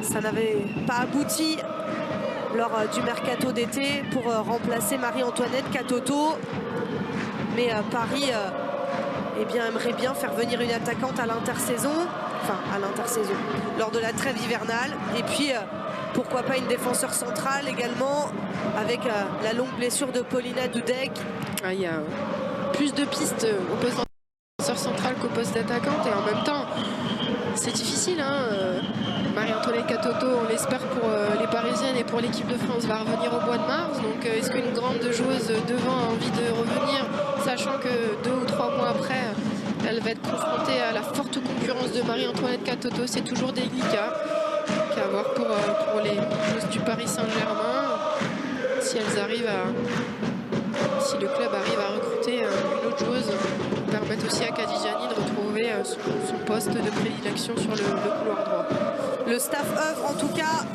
Ça n'avait pas abouti lors du mercato d'été pour remplacer Marie-Antoinette Katoto. Mais Paris eh bien, aimerait bien faire venir une attaquante à l'intersaison. Enfin, à l'intersaison, lors de la trêve hivernale. Et puis, pourquoi pas une défenseur centrale également, avec la longue blessure de Paulina Dudek. Ah, il y a plus de pistes au poste de défenseur central qu'au poste d'attaquante. Et en même temps, c'est difficile, hein. Marie-Antoinette Katoto, on l'espère pour les Parisiennes et pour l'équipe de France, va revenir au mois de mars. Donc est-ce qu'une grande joueuse devant a envie de revenir, sachant que 2 ou 3 mois après, elle va être confrontée à la forte concurrence de Marie-Antoinette Katoto. C'est toujours délicat. À voir pour les joueuses du Paris Saint-Germain, si le club arrive à recruter une autre joueuse, permettre aussi à Kadidiani de retrouver son poste de prédilection sur le couloir droit. Le staff œuvre en tout cas.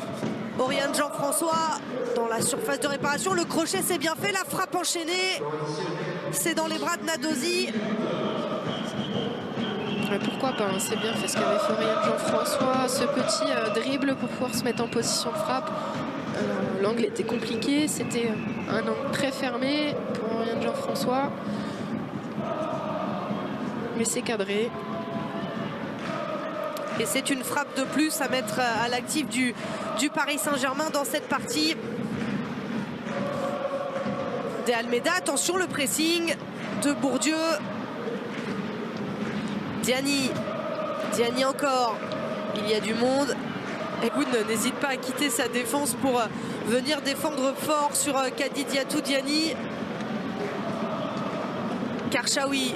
Oriane Jean-François dans la surface de réparation. Le crochet c'est bien fait, la frappe enchaînée. C'est dans les bras de Nadosi. Pourquoi pas, hein, c'est bien fait ce qu'avait fait Oriane Jean-François, ce petit dribble pour pouvoir se mettre en position de frappe. L'angle était compliqué, c'était un angle très fermé pour Oriane Jean-François. Mais c'est cadré. Et c'est une frappe de plus à mettre à l'actif du Paris Saint-Germain dans cette partie. De Almeida, attention le pressing de Bourdieu. Diani encore, il y a du monde. Egoun n'hésite pas à quitter sa défense pour venir défendre fort sur Kadidiatou Diani. Karchaoui,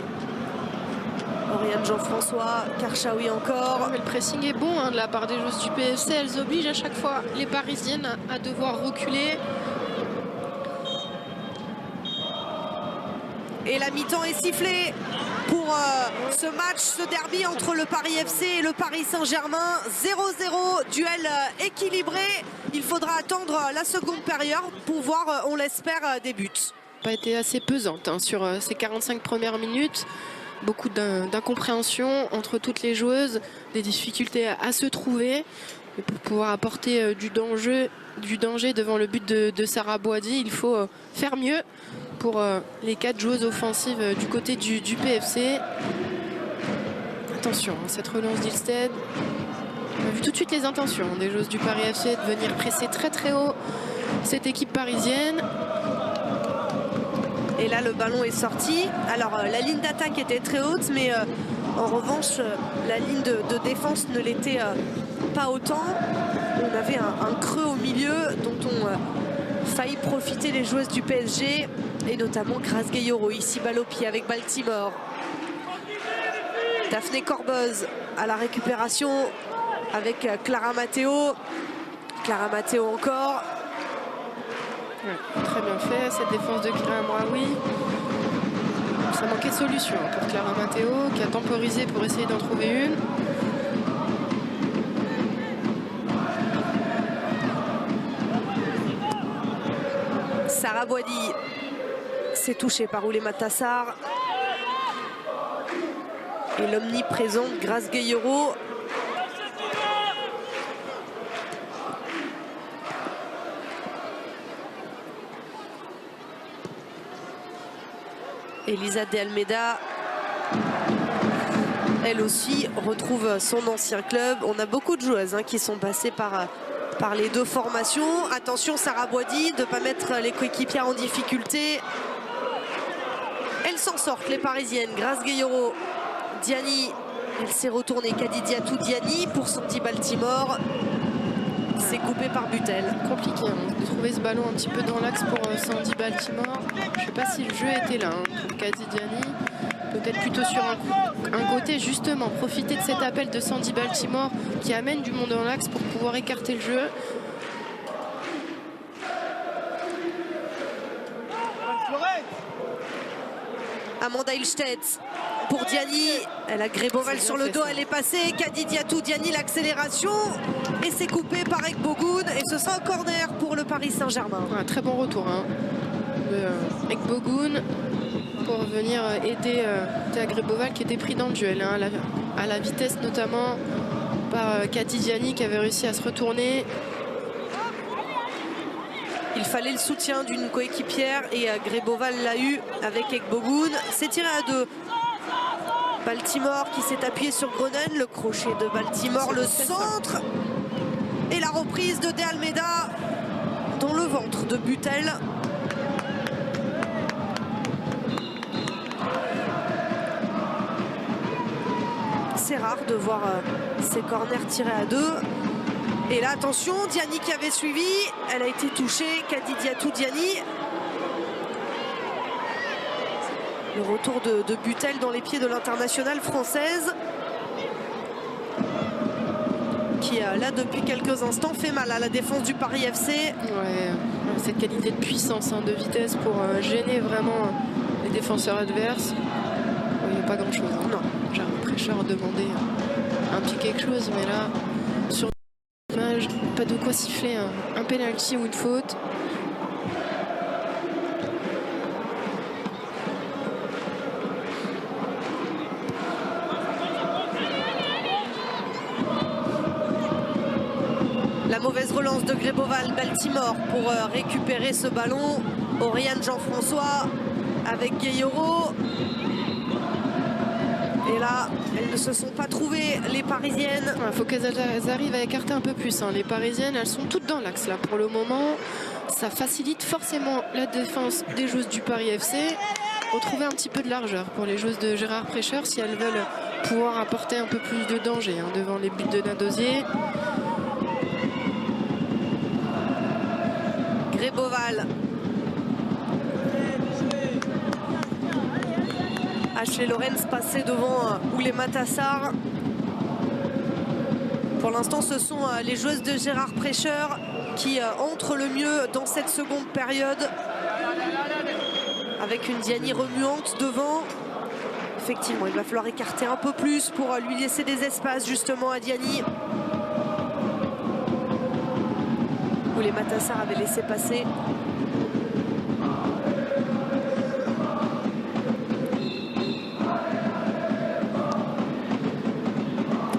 Oriane Jean-François, Karchaoui encore. Mais le pressing est bon, hein, de la part des joueuses du PFC, elles obligent à chaque fois les Parisiennes à devoir reculer. Et la mi-temps est sifflée pour ce match, ce derby entre le Paris FC et le Paris Saint-Germain. 0-0, duel équilibré. Il faudra attendre la seconde période pour voir, on l'espère, des buts. Pas été assez pesante, hein, sur ces 45 premières minutes. Beaucoup d'incompréhension entre toutes les joueuses, des difficultés à se trouver. Et pour pouvoir apporter du danger devant le but de Sarah Boidi, il faut faire mieux. Pour les 4 joueuses offensives du côté du PFC. Attention, hein, cette relance d'Ilsted. On a vu tout de suite les intentions des joueuses du Paris FC de venir presser très très haut cette équipe parisienne. Et là, le ballon est sorti. Alors, la ligne d'attaque était très haute, mais en revanche, la ligne de défense ne l'était pas autant. On avait un creux au milieu dont on failli profiter les joueuses du PSG. Et notamment Grace Gayoro, ici balle au pied avec Baltimore. Daphné Corboz à la récupération avec Clara Matteo. Clara Matteo encore. Ouais, très bien fait cette défense de Kyra Amraoui. Ça manquait de solution pour Clara Matteo qui a temporisé pour essayer d'en trouver une. Sarah Boidi. C'est touché par Oulema Tassar. Et l'omniprésente Grace Gayoro. Elisa De Almeida, elle aussi retrouve son ancien club. On a beaucoup de joueuses qui sont passées par les 2 formations. Attention Sarah Boidi de ne pas mettre les coéquipières en difficulté. Elles s'en sortent, les Parisiennes. Grace Gayoro, Diani, elle s'est retournée. Kadidiatou Diani pour Sandy Baltimore. C'est coupé par Butel. Compliqué de trouver ce ballon un petit peu dans l'axe pour Sandy Baltimore. Je ne sais pas si le jeu était là pour Kadidiani. Peut-être plutôt sur un côté, justement, profiter de cet appel de Sandy Baltimore qui amène du monde dans l'axe pour pouvoir écarter le jeu. Amanda Ilstedt pour Diani. Elle a Greboval sur le dos, elle est passée. Kadidiatou Diani, l'accélération. Et c'est coupé par Ekbogoun. Et ce sera un corner pour le Paris Saint-Germain. Un très bon retour de Ekbogoun pour venir aider Théa Greboval qui était pris dans le duel. À la vitesse notamment par Kadidiani qui avait réussi à se retourner. Il fallait le soutien d'une coéquipière et Greboval l'a eu avec Ekbogoun. C'est tiré à 2. Baltimore qui s'est appuyé sur Gronen. Le crochet de Baltimore, le centre. Et la reprise de De Almeida dans le ventre de Butel. C'est rare de voir ces corners tirés à 2. Et là, attention, Diani qui avait suivi, elle a été touchée, Kadidiatou Diani. Le retour de Butel dans les pieds de l'internationale française. Qui, là, depuis quelques instants, fait mal à la défense du Paris FC. Ouais, cette qualité de puissance, de vitesse pour gêner vraiment les défenseurs adverses. Il n'y a pas grand-chose. Non. Gérard Prêcheur demandait un petit quelque chose, mais là, sur l'image, pas de quoi siffler un penalty ou une faute. La mauvaise relance de Greboval, Baltimore pour récupérer ce ballon. Oriane Jean-François avec Gueyoro. Et là, elles ne se sont pas trouvées, les Parisiennes. Il faut qu'elles arrivent à écarter un peu plus. Les Parisiennes, elles sont toutes dans l'axe là pour le moment. Ça facilite forcément la défense des joueuses du Paris FC. Retrouver un petit peu de largeur pour les joueuses de Gérard Prêcheur si elles veulent pouvoir apporter un peu plus de danger devant les buts de Nadosier. Greboval. Ashley Lorenz passé devant Oulema Tassar. Pour l'instant, ce sont les joueuses de Gérard Prêcheur qui entrent le mieux dans cette seconde période. Avec une Diani remuante devant. Effectivement, il va falloir écarter un peu plus pour lui laisser des espaces justement à Diani. Oulema Tassar avait laissé passer.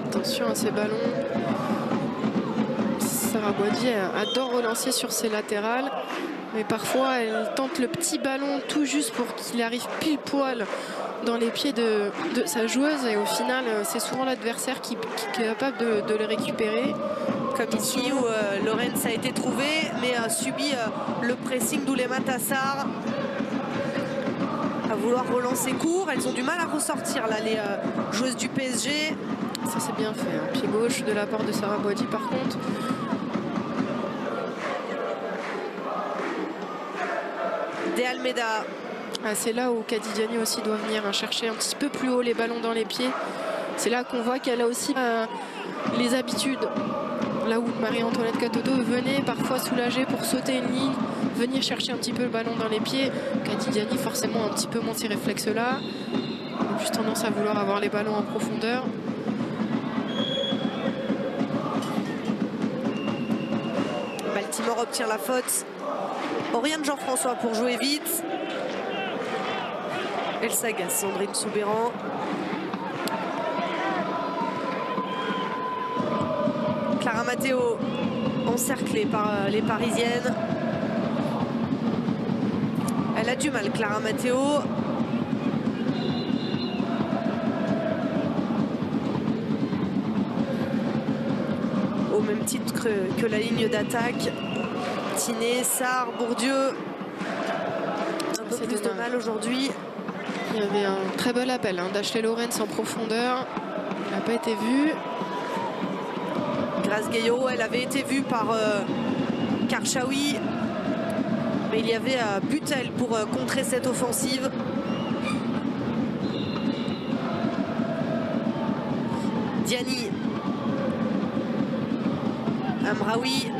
Attention à ces ballons. Sarah Boisdier adore relancer sur ses latérales, mais parfois elle tente le petit ballon tout juste pour qu'il arrive pile poil dans les pieds de sa joueuse, et au final c'est souvent l'adversaire qui est capable de le récupérer. Comme ici où Lorenz a été trouvé mais a subi le pressing d'Oulema Tassar. À vouloir relancer court, elles ont du mal à ressortir là, les joueuses du PSG. Ça c'est bien fait, pied gauche de la part de Sarah Boisdier par contre. De Almeida. C'est là où Kadidiani aussi doit venir chercher un petit peu plus haut les ballons dans les pieds. C'est là qu'on voit qu'elle a aussi les habitudes. Là où Marie-Antoinette Katoto venait parfois soulager pour sauter une ligne, venir chercher un petit peu le ballon dans les pieds. Kadidiani forcément un petit peu moins ces réflexes-là. Elle a plus tendance à vouloir avoir les ballons en profondeur. Baltimore obtient la faute. Oriane Jean-François pour jouer vite. Elle s'agace, Sandrine Soubéran. Clara Matteo encerclée par les Parisiennes. Elle a du mal, Clara Matteo. Au même titre que la ligne d'attaque. Tiné, Sarr, Bourdieu. Un peu plus de mal aujourd'hui. Il y avait un très bel appel d'Ashley Lorenz en profondeur. Il n'a pas été vu. Grace Gayot, elle avait été vue par Karchaoui. Mais il y avait Butel pour contrer cette offensive. Diani. Amraoui.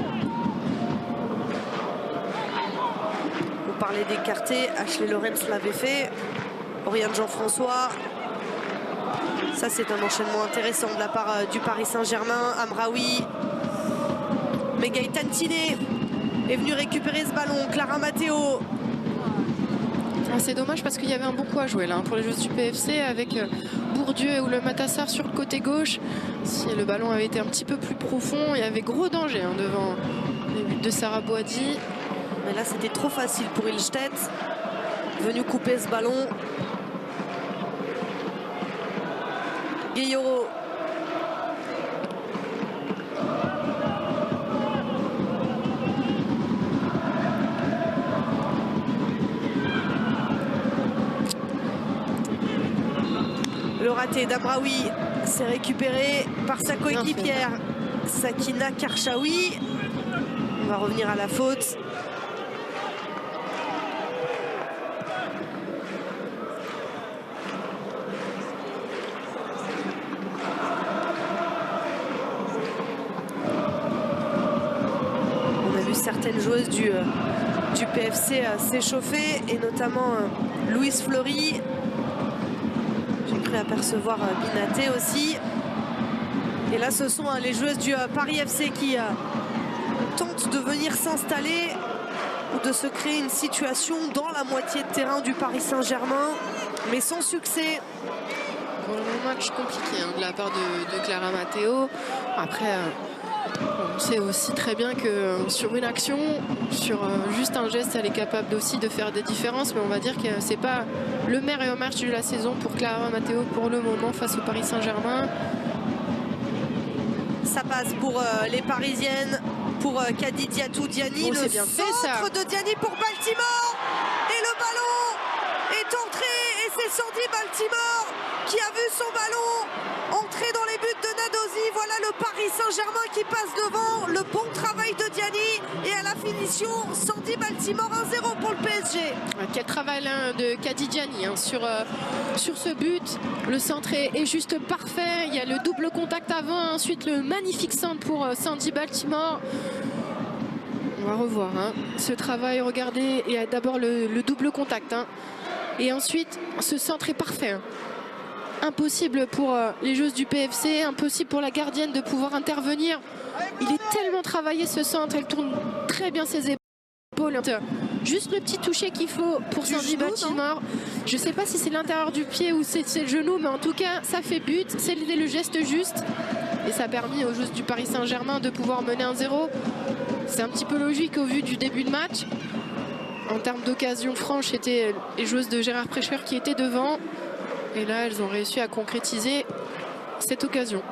Vous parlez d'écarter, Ashley Lorenz l'avait fait. Oriane Jean-François. Ça, c'est un enchaînement intéressant de la part du Paris Saint-Germain. Amraoui. Mais Gaëtan Tiné est venu récupérer ce ballon. Clara Matteo. C'est dommage parce qu'il y avait un bon coup à jouer là pour les joueurs du PFC avec Bourdieu et Oulema Tassar sur le côté gauche. Si le ballon avait été un petit peu plus profond, il y avait gros danger devant les buts de Sarah Boisdier. Mais là, c'était trop facile pour Ilstedt. Venu couper ce ballon. Gueyoro. Le raté d'Amraoui. C'est récupéré par sa coéquipière Sakina Karchaoui. On va revenir à la faute. On a vu certaines joueuses du PFC s'échauffer, et notamment Louise Fleury. J'ai cru apercevoir Binaté aussi. Et là, ce sont les joueuses du Paris FC qui tentent de venir s'installer ou de se créer une situation dans la moitié de terrain du Paris Saint-Germain, mais sans succès. Un match compliqué de la part de Clara Matteo. Après, on sait aussi très bien que sur une action, sur juste un geste, elle est capable aussi de faire des différences. Mais on va dire que c'est pas le meilleur match de la saison pour Clara Matteo pour le moment face au Paris Saint-Germain. Ça passe pour les Parisiennes, pour Kadi Diatou Diani. Le bien centre de Diani pour Baltimore. Et le ballon est entré. Et c'est Sandy Baltimore qui a vu son ballon entrer dans les buts de Nadosi. Voilà le Paris Saint-Germain qui passe devant. Le bon travail de Diani. Et à la finition, Sandy Baltimore 1-0 pour le PSG. Quel travail de Kadi Diani sur ce but. Le centre est juste parfait. Il y a le double contact avant. Ensuite, le magnifique centre pour Sandy Baltimore. On va revoir ce travail. Regardez, il y a d'abord le double contact. Et ensuite, ce centre est parfait. Impossible pour les joueuses du PFC, impossible pour la gardienne de pouvoir intervenir. Il est tellement travaillé ce centre, elle tourne très bien ses épaules. Juste le petit toucher qu'il faut pour Sandy Baltimore. Je ne sais pas si c'est l'intérieur du pied ou c'est le genou, mais en tout cas, ça fait but. C'est le geste juste. Et ça a permis aux joueuses du Paris Saint-Germain de pouvoir mener 1-0. C'est un petit peu logique au vu du début de match. En termes d'occasion franche, c'était les joueuses de Gérard Prêcheur qui étaient devant. Et là, elles ont réussi à concrétiser cette occasion.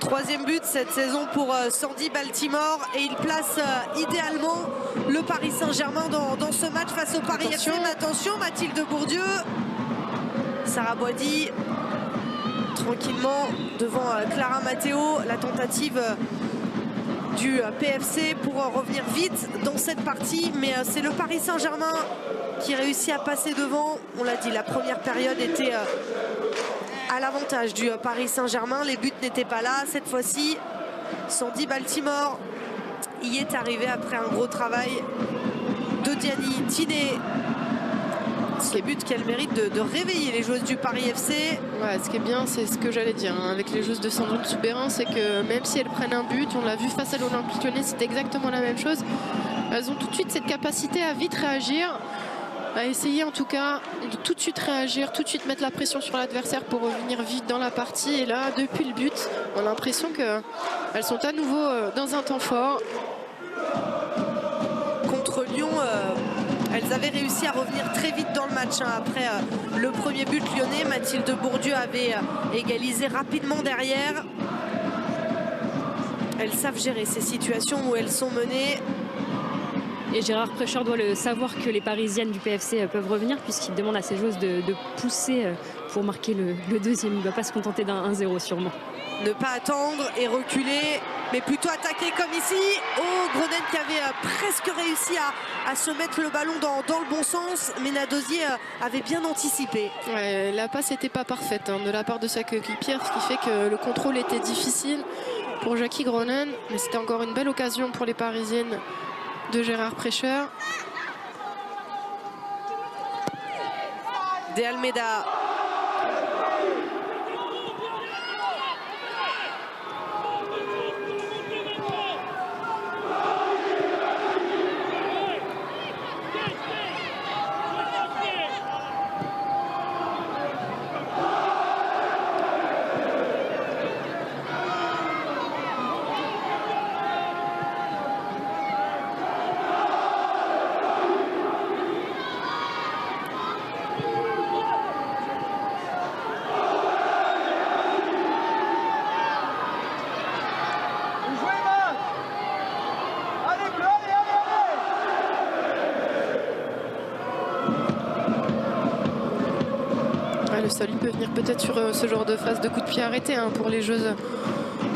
Troisième but cette saison pour Sandy Baltimore. Et il place idéalement le Paris Saint-Germain dans ce match face au Paris FC. Attention, Mathilde Bourdieu. Sarah Boidi tranquillement devant Clara Matteo. La tentative du PFC pour revenir vite dans cette partie, mais c'est le Paris Saint-Germain qui réussit à passer devant. On l'a dit, la première période était à l'avantage du Paris Saint-Germain. Les buts n'étaient pas là. Cette fois-ci, Sandy Baltimore y est arrivé après un gros travail de Diani Tiné. Ces buts qu'elle mérite de réveiller les joueuses du Paris FC. Ouais, ce qui est bien, c'est ce que j'allais dire avec les joueuses de Sandrine Soubéran, c'est que même si elles prennent un but, on l'a vu face à l'Olympique Lyonnais, c'est exactement la même chose. Elles ont tout de suite cette capacité à vite réagir, à essayer en tout cas de tout de suite réagir, tout de suite mettre la pression sur l'adversaire pour revenir vite dans la partie. Et là, depuis le but, on a l'impression qu'elles sont à nouveau dans un temps fort. Contre Lyon, elles avaient réussi à revenir très vite dans le match après le premier but lyonnais. Mathilde Bourdieu avait égalisé rapidement derrière. Elles savent gérer ces situations où elles sont menées. Et Gérard Prêcheur doit le savoir que les Parisiennes du PFC peuvent revenir, puisqu'il demande à ses joueuses de pousser pour marquer le deuxième. Il ne va pas se contenter d'un 1-0 sûrement. Ne pas attendre et reculer, mais plutôt attaquer comme ici. Oh, Grenelle qui avait presque réussi à se mettre le ballon dans le bon sens, mais Nadosier avait bien anticipé. Ouais, la passe n'était pas parfaite de la part de sa coéquipière, ce qui fait que le contrôle était difficile pour Jackie Gronen, mais c'était encore une belle occasion pour les Parisiennes de Gérard Prêcheur. De Almeida. Soli peut venir peut-être sur ce genre de phase de coup de pied arrêté hein, pour les joueuses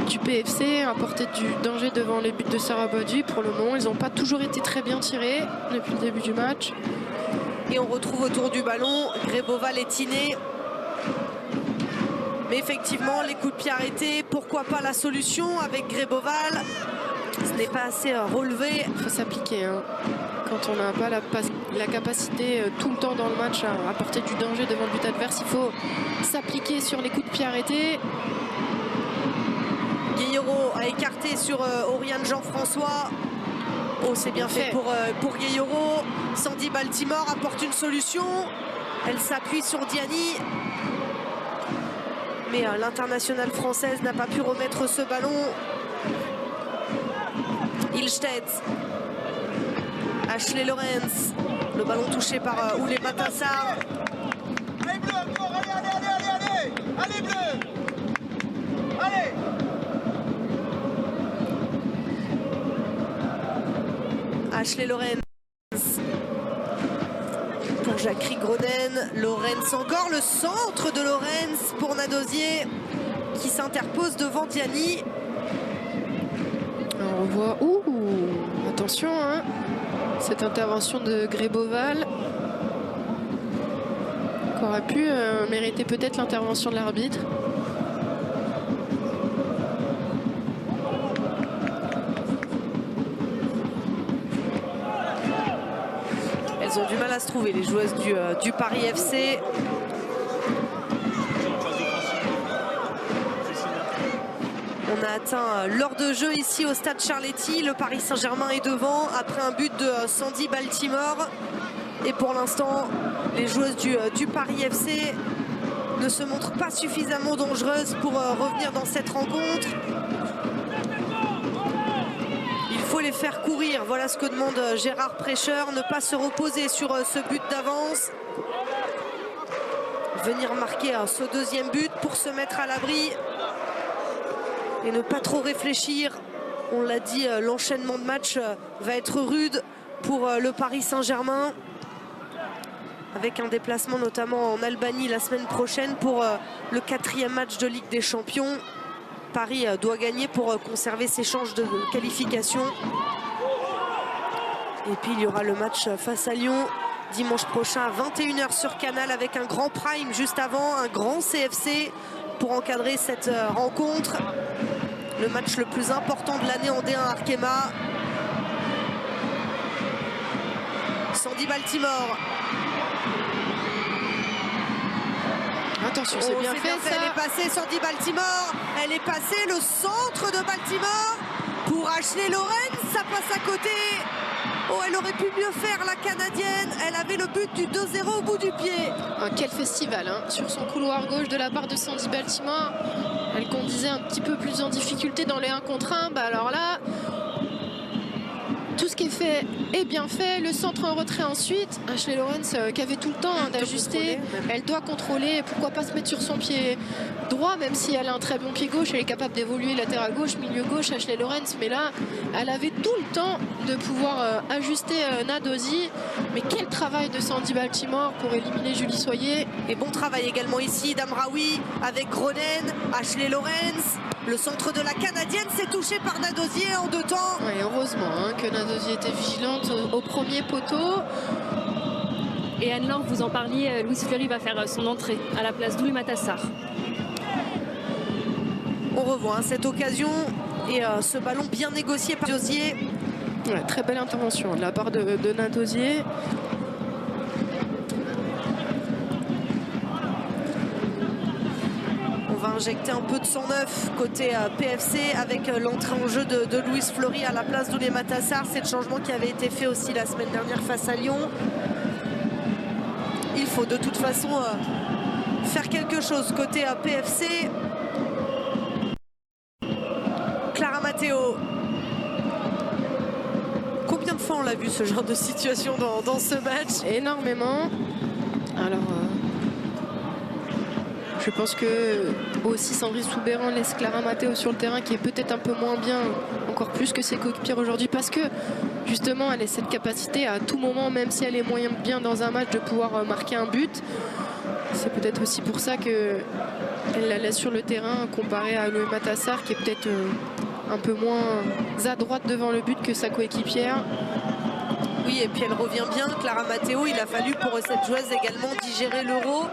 du PFC, apporter du danger devant les buts de Sarah Bauduit. Pour le moment, ils n'ont pas toujours été très bien tirés depuis le début du match. Et on retrouve autour du ballon Greboval et Tiné. Mais effectivement, les coups de pied arrêtés, pourquoi pas la solution avec Greboval? Ce n'est pas assez relevé. Il faut s'appliquer. Hein. Quand on n'a pas la capacité tout le temps dans le match à apporter du danger devant le but adverse, il faut s'appliquer sur les coups de pied arrêtés. Gueyoro a écarté sur Oriane Jean-François. Oh, c'est bien fait pour Gueyoro. Sandy Baltimore apporte une solution. Elle s'appuie sur Diani. Mais l'internationale française n'a pas pu remettre ce ballon. Ilstedt. Ashley Lorenz. Le ballon touché par Oulé Matassar. Allez bleu encore, allez bleu. Allez. Ashley Lorenz. Pour Jacquerie Gronen. Lorenz encore. Le centre de Lorenz pour Nadosier qui s'interpose devant Diani. On revoit. Attention, hein, cette intervention de Greboval qui aurait pu mériter peut-être l'intervention de l'arbitre. Elles ont du mal à se trouver, les joueuses du Paris FC. On a atteint l'heure de jeu ici au stade Charletti. Le Paris Saint-Germain est devant après un but de Sandy Baltimore. Et pour l'instant, les joueuses du Paris FC ne se montrent pas suffisamment dangereuses pour revenir dans cette rencontre. Il faut les faire courir. Voilà ce que demande Gérard Prêcheur. Ne pas se reposer sur ce but d'avance. Venir marquer ce deuxième but pour se mettre à l'abri. Et ne pas trop réfléchir. On l'a dit, l'enchaînement de matchs va être rude pour le Paris Saint-Germain. Avec un déplacement notamment en Albanie la semaine prochaine pour le 4e match de Ligue des Champions. Paris doit gagner pour conserver ses chances de qualification. Et puis il y aura le match face à Lyon dimanche prochain à 21 h sur Canal avec un grand prime juste avant, un grand CFC pour encadrer cette rencontre. Le match le plus important de l'année en D1 Arkema. Sandy Baltimore. Attention, c'est bien fait ça. Elle est passée, Sandy Baltimore. Elle est passée, le centre de Baltimore pour Ashley Lorenz. Ça passe à côté. Oh, elle aurait pu mieux faire, la Canadienne. Elle avait le but du 2-0 au bout du pied. Quel festival hein, sur son couloir gauche de la part de Sandy Baltimore. Elle conduisait un petit peu plus en difficulté dans les 1 contre 1. Bah alors là, tout ce qui est fait est bien fait. Le centre en retrait ensuite. Ashley Lorenz qui avait tout le temps d'ajuster. Elle doit contrôler. Pourquoi pas se mettre sur son pied droit, même si elle a un très bon pied gauche. Elle est capable d'évoluer latéral gauche, milieu gauche, Ashley Lorenz. Mais là, elle avait tout le temps de pouvoir ajuster Nadosi. Mais quel travail de Sandy Baltimore pour éliminer Julie Soyer. Et bon travail également ici d'Amraoui avec Gronen, Ashley Lorenz. Le centre de la Canadienne s'est touché par Nadosier en 2 temps. Ouais, heureusement hein, que Nadosier était vigilante au premier poteau. Et Anne-Laure, vous en parliez, Louise Fleury va faire son entrée à la place d'Oulé Matassar. On revoit hein, cette occasion et ce ballon bien négocié par Nadosier. Ouais, très belle intervention de la part de Nadosier. On va injecter un peu de sang neuf côté PFC avec l'entrée en jeu de Louise Fleury à la place d'Oulé Matassar. C'est le changement qui avait été fait aussi la semaine dernière face à Lyon. Il faut de toute façon faire quelque chose côté PFC. Clara Matteo. Combien de fois on l'a vu ce genre de situation dans ce match? Énormément. Alors, je pense que aussi Sandrine Soubéran laisse Clara Matteo sur le terrain, qui est peut-être un peu moins bien, encore plus que ses coéquipières aujourd'hui, parce que justement elle a cette capacité à tout moment, même si elle est moyen bien dans un match, de pouvoir marquer un but. C'est peut-être aussi pour ça qu'elle la laisse sur le terrain comparé à Aloé Matassar qui est peut-être un peu moins à droite devant le but que sa coéquipière. Oui, et puis elle revient bien. Clara Matteo, il a fallu pour cette joueuse également digérer l'Euro.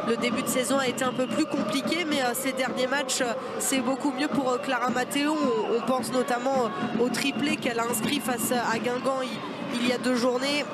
Le début de saison a été un peu plus compliqué, mais ces derniers matchs, c'est beaucoup mieux pour Clara Matteo. On pense notamment au triplé qu'elle a inscrit face à Guingamp il y a 2 journées.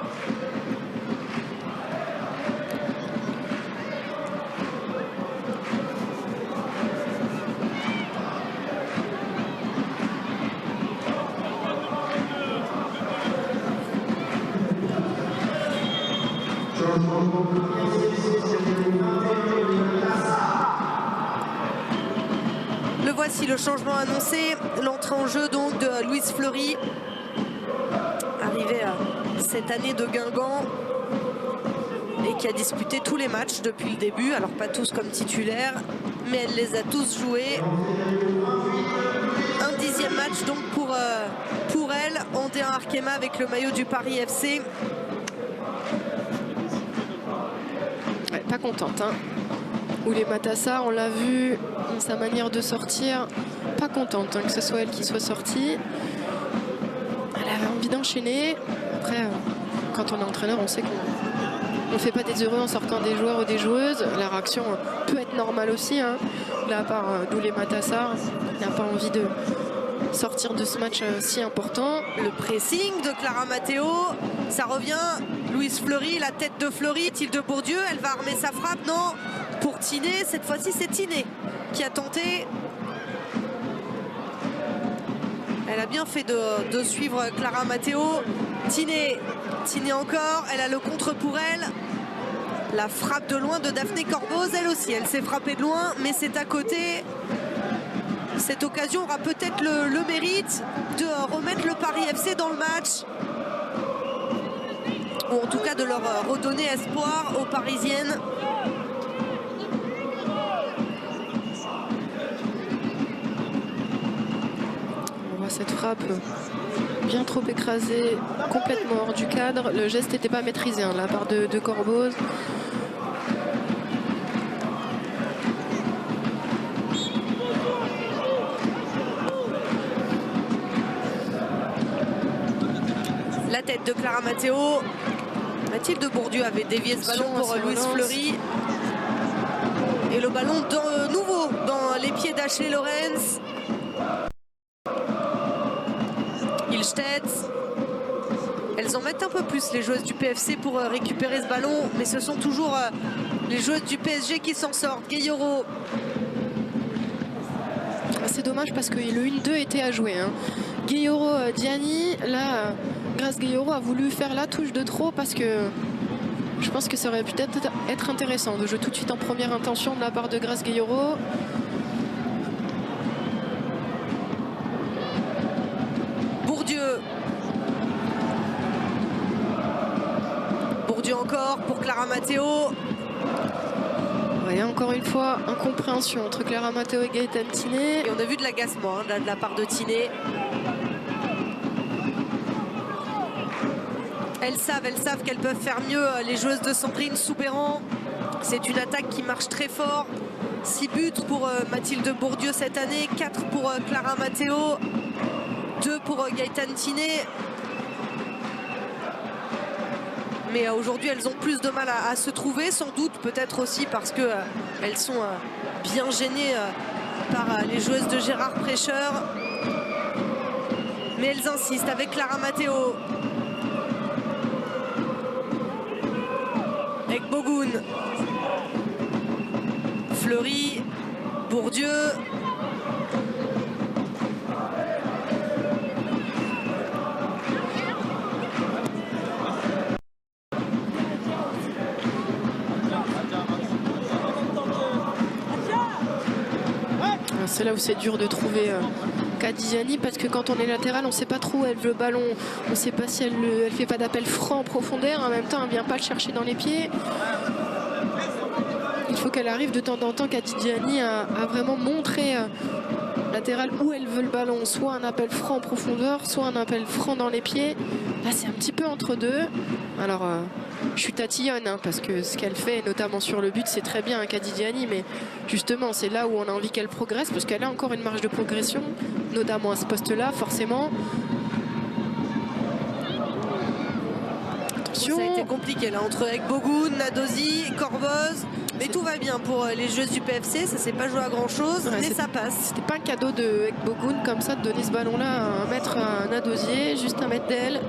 Le voici, le changement annoncé, l'entrée en jeu donc de Louise Fleury, arrivée cette année de Guingamp et qui a disputé tous les matchs depuis le début, alors pas tous comme titulaire, mais elle les a tous joués. Un 10e match donc pour elle en D1 Arkema avec le maillot du Paris FC. Ouais, pas contente, hein. Aloé Matassar, on l'a vu, sa manière de sortir, pas contente hein, que ce soit elle qui soit sortie. Elle avait envie d'enchaîner. Après, quand on est entraîneur, on sait qu'on ne fait pas des heureux en sortant des joueurs ou des joueuses. La réaction peut être normale aussi. Hein. De la part d'Aloé Matassar, il n'a pas envie de sortir de ce match si important. Le pressing de Clara Matteo, ça revient. Louise Fleury, la tête de Fleury, Mathilde de Bourdieu, elle va armer sa frappe, non? Pour Tiné, cette fois-ci c'est Tiné qui a tenté. Elle a bien fait de suivre Clara Matteo. Tiné encore, elle a le contre pour elle. La frappe de loin de Daphné Corboz, elle aussi, elle s'est frappée de loin, mais c'est à côté. Cette occasion aura peut-être le mérite de remettre le Paris FC dans le match. Ou en tout cas de leur redonner espoir aux Parisiennes. On voit cette frappe bien trop écrasée, complètement hors du cadre. Le geste n'était pas maîtrisé hein, de la part de Corboz. La tête de Clara Matteo. Mathilde de Bourdieu avait dévié ce ballon pour Louise Fleury. Et le ballon de nouveau dans les pieds d'Ashley Lorenz. Ilstedt. Elles en mettent un peu plus les joueuses du PFC pour récupérer ce ballon. Mais ce sont toujours les joueuses du PSG qui s'en sortent. Gueyoro. C'est dommage parce que le 1-2 était à jouer. Hein. Gueyoro, Diani, là... Grace Gueyoro a voulu faire la touche de trop parce que je pense que ça aurait pu être intéressant de jouer tout de suite en première intention de la part de Grace Gueyoro. Bourdieu. Bourdieu encore pour Clara Matteo. Et encore une fois, incompréhension entre Clara Matteo et Gaëtane Tiné. Et on a vu de l'agacement hein, de la part de Tiné. Elles savent qu'elles peuvent faire mieux, les joueuses de Sandrine Soubeyran. C'est une attaque qui marche très fort. 6 buts pour Mathilde Bourdieu cette année, 4 pour Clara Matteo, 2 pour Gaëtane Tiné. Mais aujourd'hui, elles ont plus de mal à se trouver, sans doute, peut-être aussi parce qu'elles sont bien gênées par les joueuses de Gérard Prêcheur. Mais elles insistent avec Clara Matteo. Avec Bogoun, Fleury, Bourdieu. C'est là où c'est dur de trouver Kadiziani parce que quand on est latéral, on ne sait pas trop où elle veut le ballon. On ne sait pas si elle fait pas d'appel franc en profondeur. En même temps, elle ne vient pas le chercher dans les pieds. Il faut qu'elle arrive de temps en temps. Kadiziani a vraiment montré latéral où elle veut le ballon. Soit un appel franc en profondeur, soit un appel franc dans les pieds. Là, c'est un petit peu entre deux. Alors, je suis tatillonne, hein, parce que ce qu'elle fait, notamment sur le but, c'est très bien, hein, Kady Diani, mais justement, c'est là où on a envie qu'elle progresse, parce qu'elle a encore une marge de progression, notamment à ce poste-là, forcément. Attention. Ça a été compliqué là, entre Ekbogun, Nadosi, Corboz. Mais tout va bien pour les joueuses du PFC, ça s'est pas joué à grand chose, Ouais, mais ça passe. C'était pas un cadeau de Ekbogun comme ça de donner ce ballon-là à un mètre à Nadosier, juste un mètre d'elle.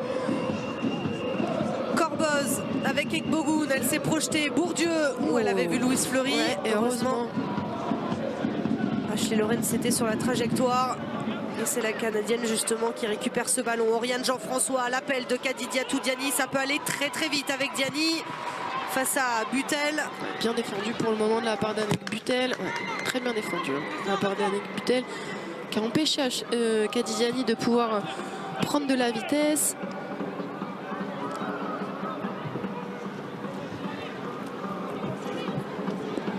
Corboz avec Ekbogun, elle s'est projetée. Bourdieu, où elle avait vu Louise Fleury. Ouais, et heureusement. Ashley Loren, c'était sur la trajectoire. Et c'est la Canadienne justement qui récupère ce ballon. Oriane Jean-François à l'appel de Kady Diatou-Diani. Ça peut aller très très vite avec Diani face à Butel. Bien défendu pour le moment de la part d'Annick Butel. Ouais, très bien défendu hein, de la part d'Annick Butel, qui a empêché Kady Diani de pouvoir prendre de la vitesse.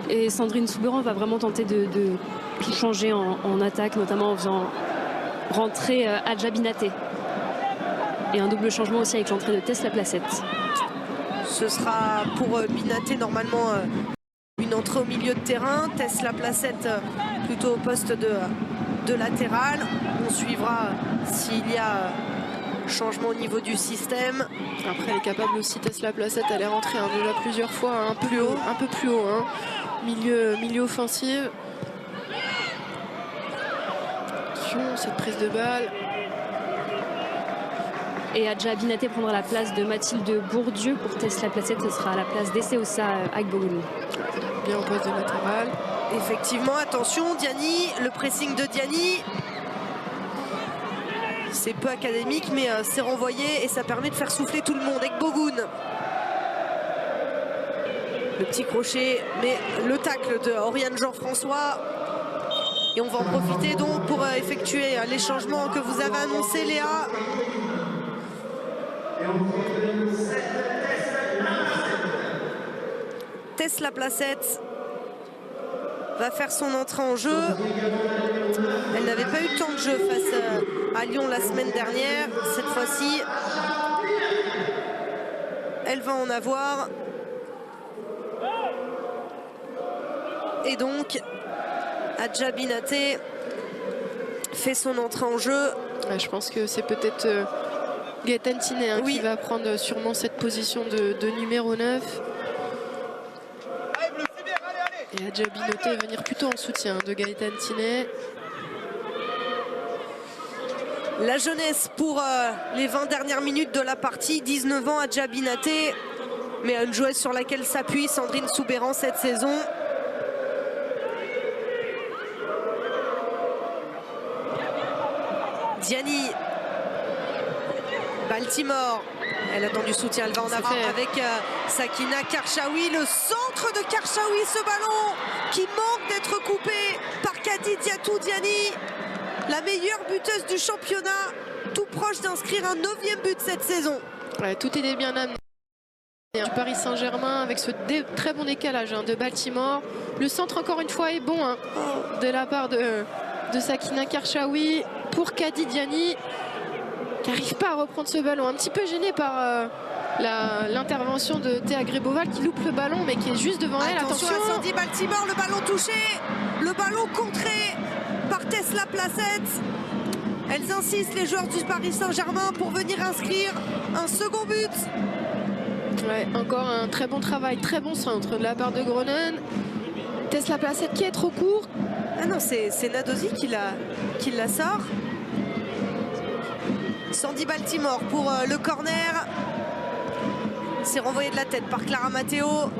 Et Sandrine Souberan va vraiment tenter de tout changer en attaque, notamment en faisant rentrer Adja Binaté. Et un double changement aussi avec l'entrée de Tesla Placette. Ce sera pour Binaté normalement une entrée au milieu de terrain. Tesla Placette plutôt au poste de latéral. On suivra s'il y a changement au niveau du système. Après, elle est capable aussi, Tesla Placette, elle est rentrée hein, déjà plusieurs fois un peu plus haut. Hein. Milieu offensif. Attention, cette prise de balle. Et Adja Binaté prendra la place de Mathilde Bourdieu. Pour Tesla Placette, ce sera à la place d'Esseosa Ekbogun. Bien au poste de latéral. Effectivement, attention, Diani, le pressing de Diani. C'est peu académique, mais c'est renvoyé et ça permet de faire souffler tout le monde. Ekbogun. Le petit crochet, mais le tacle de Oriane Jean-François. Et on va en profiter donc pour effectuer les changements que vous avez annoncés, Léa. Tesla Placette va faire son entrée en jeu. Elle n'avait pas eu tant de jeu face à Lyon la semaine dernière. Cette fois-ci, elle va en avoir. Et donc, Adja Binaté fait son entrée en jeu. Ouais, je pense que c'est peut-être Gaëtane Tinet hein, qui va prendre sûrement cette position de numéro 9. Et Adja Binaté va venir plutôt en soutien de Gaëtane Tinet. La jeunesse pour les 20 dernières minutes de la partie. 19 ans, Adja Binaté, mais une joueuse sur laquelle s'appuie Sandrine Souberan cette saison. Diani, Baltimore, elle attend du soutien, elle va en avant avec Sakina Karchaoui, le centre de Karchaoui, ce ballon qui manque d'être coupé par Kady Diatou-Diani, la meilleure buteuse du championnat, tout proche d'inscrire un 9e but cette saison. Ouais, tout est bien amené du Paris Saint-Germain avec ce très bon décalage hein, de Baltimore. Le centre encore une fois est bon hein, de la part de Sakina Karchaoui pour Kady Diani, qui n'arrive pas à reprendre ce ballon, un petit peu gêné par l'intervention de Théa Gréboval qui loupe le ballon mais qui est juste devant elle. Attention à Sandy Baltimore, le ballon touché, le ballon contré par Tesla Placette. Elles insistent, les joueurs du Paris Saint-Germain, pour venir inscrire un second but. Ouais, encore un très bon travail, très bon centre de la part de Gronen. Tesla Placette qui est trop court. Ah non, c'est Nadosi qui la sort. Sandy Baltimore pour le corner. C'est renvoyé de la tête par Clara Matteo.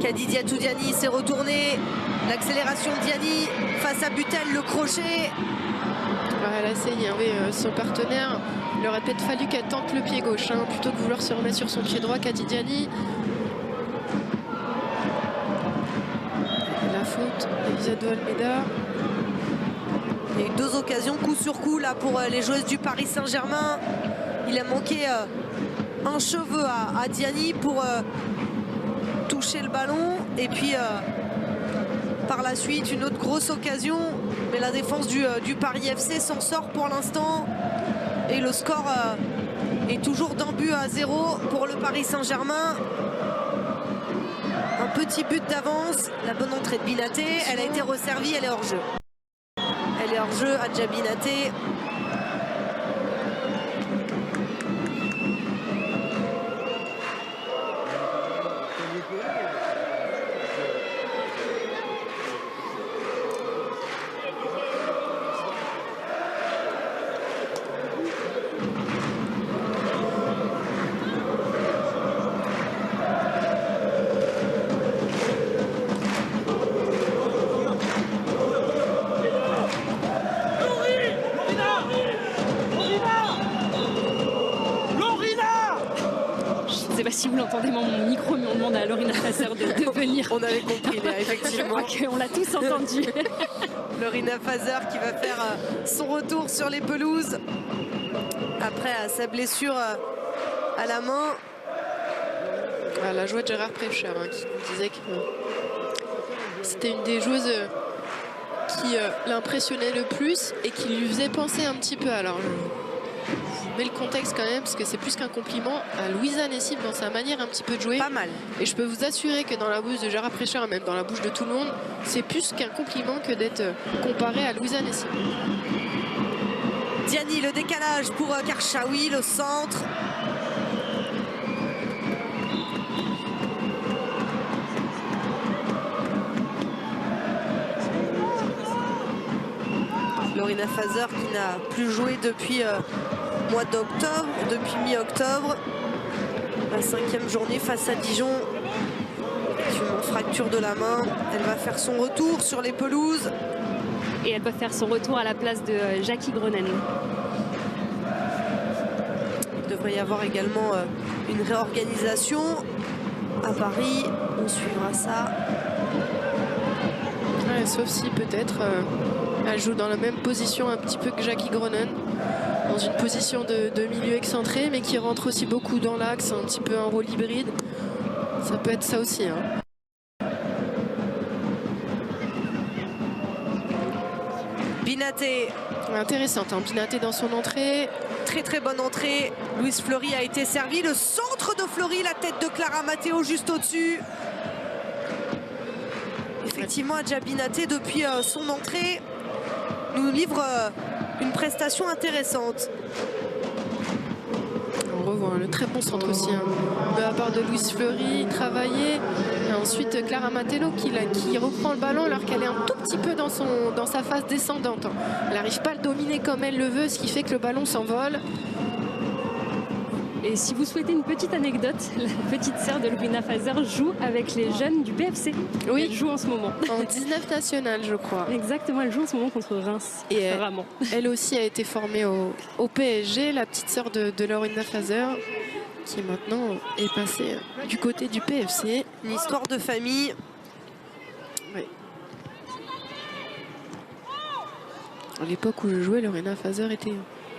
Kady Diatou-Diani s'est retourné. L'accélération de Diani face à Butel, le crochet. Ouais, elle a essayé, hein, oui, son partenaire. Il aurait peut-être fallu qu'elle tente le pied gauche hein, plutôt que vouloir se remettre sur son pied droit. Kady Diani. La faute d'Elisado Almeida. Il y a eu 2 occasions coup sur coup là pour les joueuses du Paris Saint-Germain. Il a manqué un cheveu à Diani pour toucher le ballon. Et puis par la suite, une autre grosse occasion. Mais la défense du Paris FC s'en sort pour l'instant. Et le score est toujours d'1-0 pour le Paris Saint-Germain. Un petit but d'avance. La bonne entrée de Binaté. Elle a été resservie, elle est hors jeu. Elle est hors jeu, Adja Binaté. Si vous l'entendez, mon micro, mais on demande à Lorina Fazer de venir. On avait compris, Léa, effectivement. Je crois qu'on l'a tous entendu. Lorina Fazer qui va faire son retour sur les pelouses après sa blessure à la main. La joie de Gérard Prêcher qui nous disait que c'était une des joueuses qui l'impressionnait le plus et qui lui faisait penser un petit peu. Alors, je vous mets le contexte quand même, parce que c'est plus qu'un compliment à Louisa Nessib dans sa manière un petit peu de jouer. Pas mal. Et je peux vous assurer que dans la bouche de Gérard Prêcher, et même dans la bouche de tout le monde, c'est plus qu'un compliment que d'être comparé à Louisa Nessib. Diani, le décalage pour Karchaoui, le centre. Lorina Fazer qui n'a plus joué depuis mois d'octobre, depuis mi-octobre. La 5e journée face à Dijon. Effectivement, fracture de la main. Elle va faire son retour sur les pelouses. Et elle peut faire son retour à la place de Jackie Gronen. Il devrait y avoir également une réorganisation à Paris. On suivra ça. Ouais, sauf si peut-être elle joue dans la même position un petit peu que Jackie Gronen, dans une position de milieu excentré, mais qui rentre aussi beaucoup dans l'axe, un petit peu un rôle hybride. Ça peut être ça aussi. Binaté. Intéressante, Binaté dans son entrée. Très très bonne entrée. Louise Fleury a été servie. Le centre de Fleury, la tête de Clara Matteo juste au-dessus. Effectivement, Adja Binaté, depuis son entrée, nous livre une prestation intéressante. On revoit le très bon centre aussi de la part de Louise Fleury, travaillé. Et ensuite Clara Matteo qui reprend le ballon alors qu'elle est un tout petit peu dans sa phase descendante. Elle n'arrive pas à le dominer comme elle le veut, ce qui fait que le ballon s'envole. Et si vous souhaitez une petite anecdote, la petite sœur de Lorina Fazer joue avec les jeunes du PFC. Oui, elle joue en ce moment. En 19 national, je crois. Exactement, elle joue en ce moment contre Reims. Et elle aussi a été formée au PSG, la petite sœur de Lorina Fazer, qui maintenant est passée du côté du PFC. Une histoire de famille. Oui. À l'époque où je jouais, Lorina Fazer était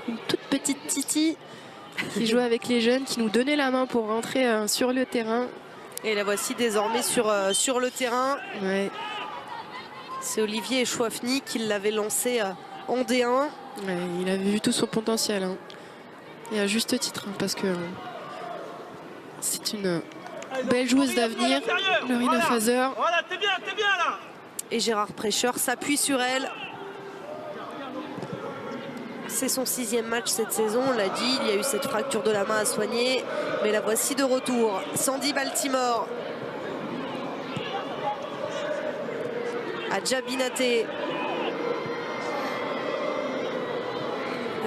une toute petite Titi qui jouait avec les jeunes, qui nous donnait la main pour rentrer sur le terrain. Et la voici désormais sur le terrain. Ouais. C'est Olivier Chouafny qui l'avait lancé en D1. Ouais, il avait vu tout son potentiel. Et à juste titre, parce que c'est une belle joueuse d'avenir, Lorina Fazer. Voilà, t'es bien là. Et Gérard Prêcher s'appuie sur elle. C'est son 6e match cette saison, on l'a dit, il y a eu cette fracture de la main à soigner, mais la voici de retour. Sandy Baltimore. Adja Binaté.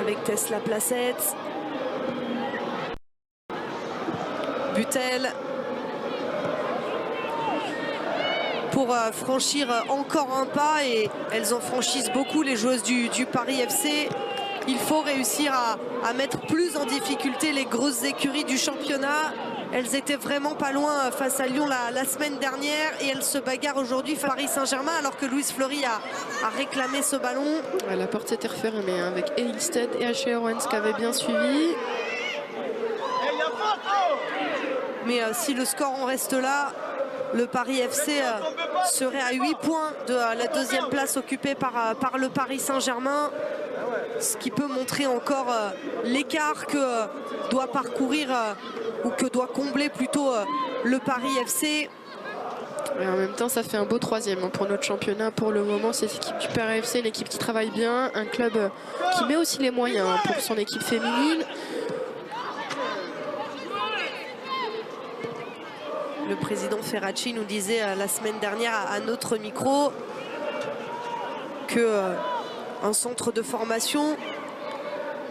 Avec Tesla Placette. Butel. Pour franchir encore un pas, et elles en franchissent beaucoup, les joueuses du Paris FC. Il faut réussir à mettre plus en difficulté les grosses écuries du championnat. Elles étaient vraiment pas loin face à Lyon la semaine dernière, et elles se bagarrent aujourd'hui face à Paris Saint-Germain, alors que Louise Fleury a réclamé ce ballon. Ouais, la porte s'était refermée avec Eilstead et Ashley Owens qui avaient bien suivi. Mais si le score en reste là, le Paris FC serait à 8 points de la deuxième place occupée par le Paris Saint-Germain. Ce qui peut montrer encore l'écart que doit parcourir ou que doit combler plutôt le Paris FC. Et en même temps, ça fait un beau troisième pour notre championnat. Pour le moment, cette équipe du Paris FC, l'équipe qui travaille bien, un club qui met aussi les moyens pour son équipe féminine. Le président Ferracci nous disait la semaine dernière à notre micro que un centre de formation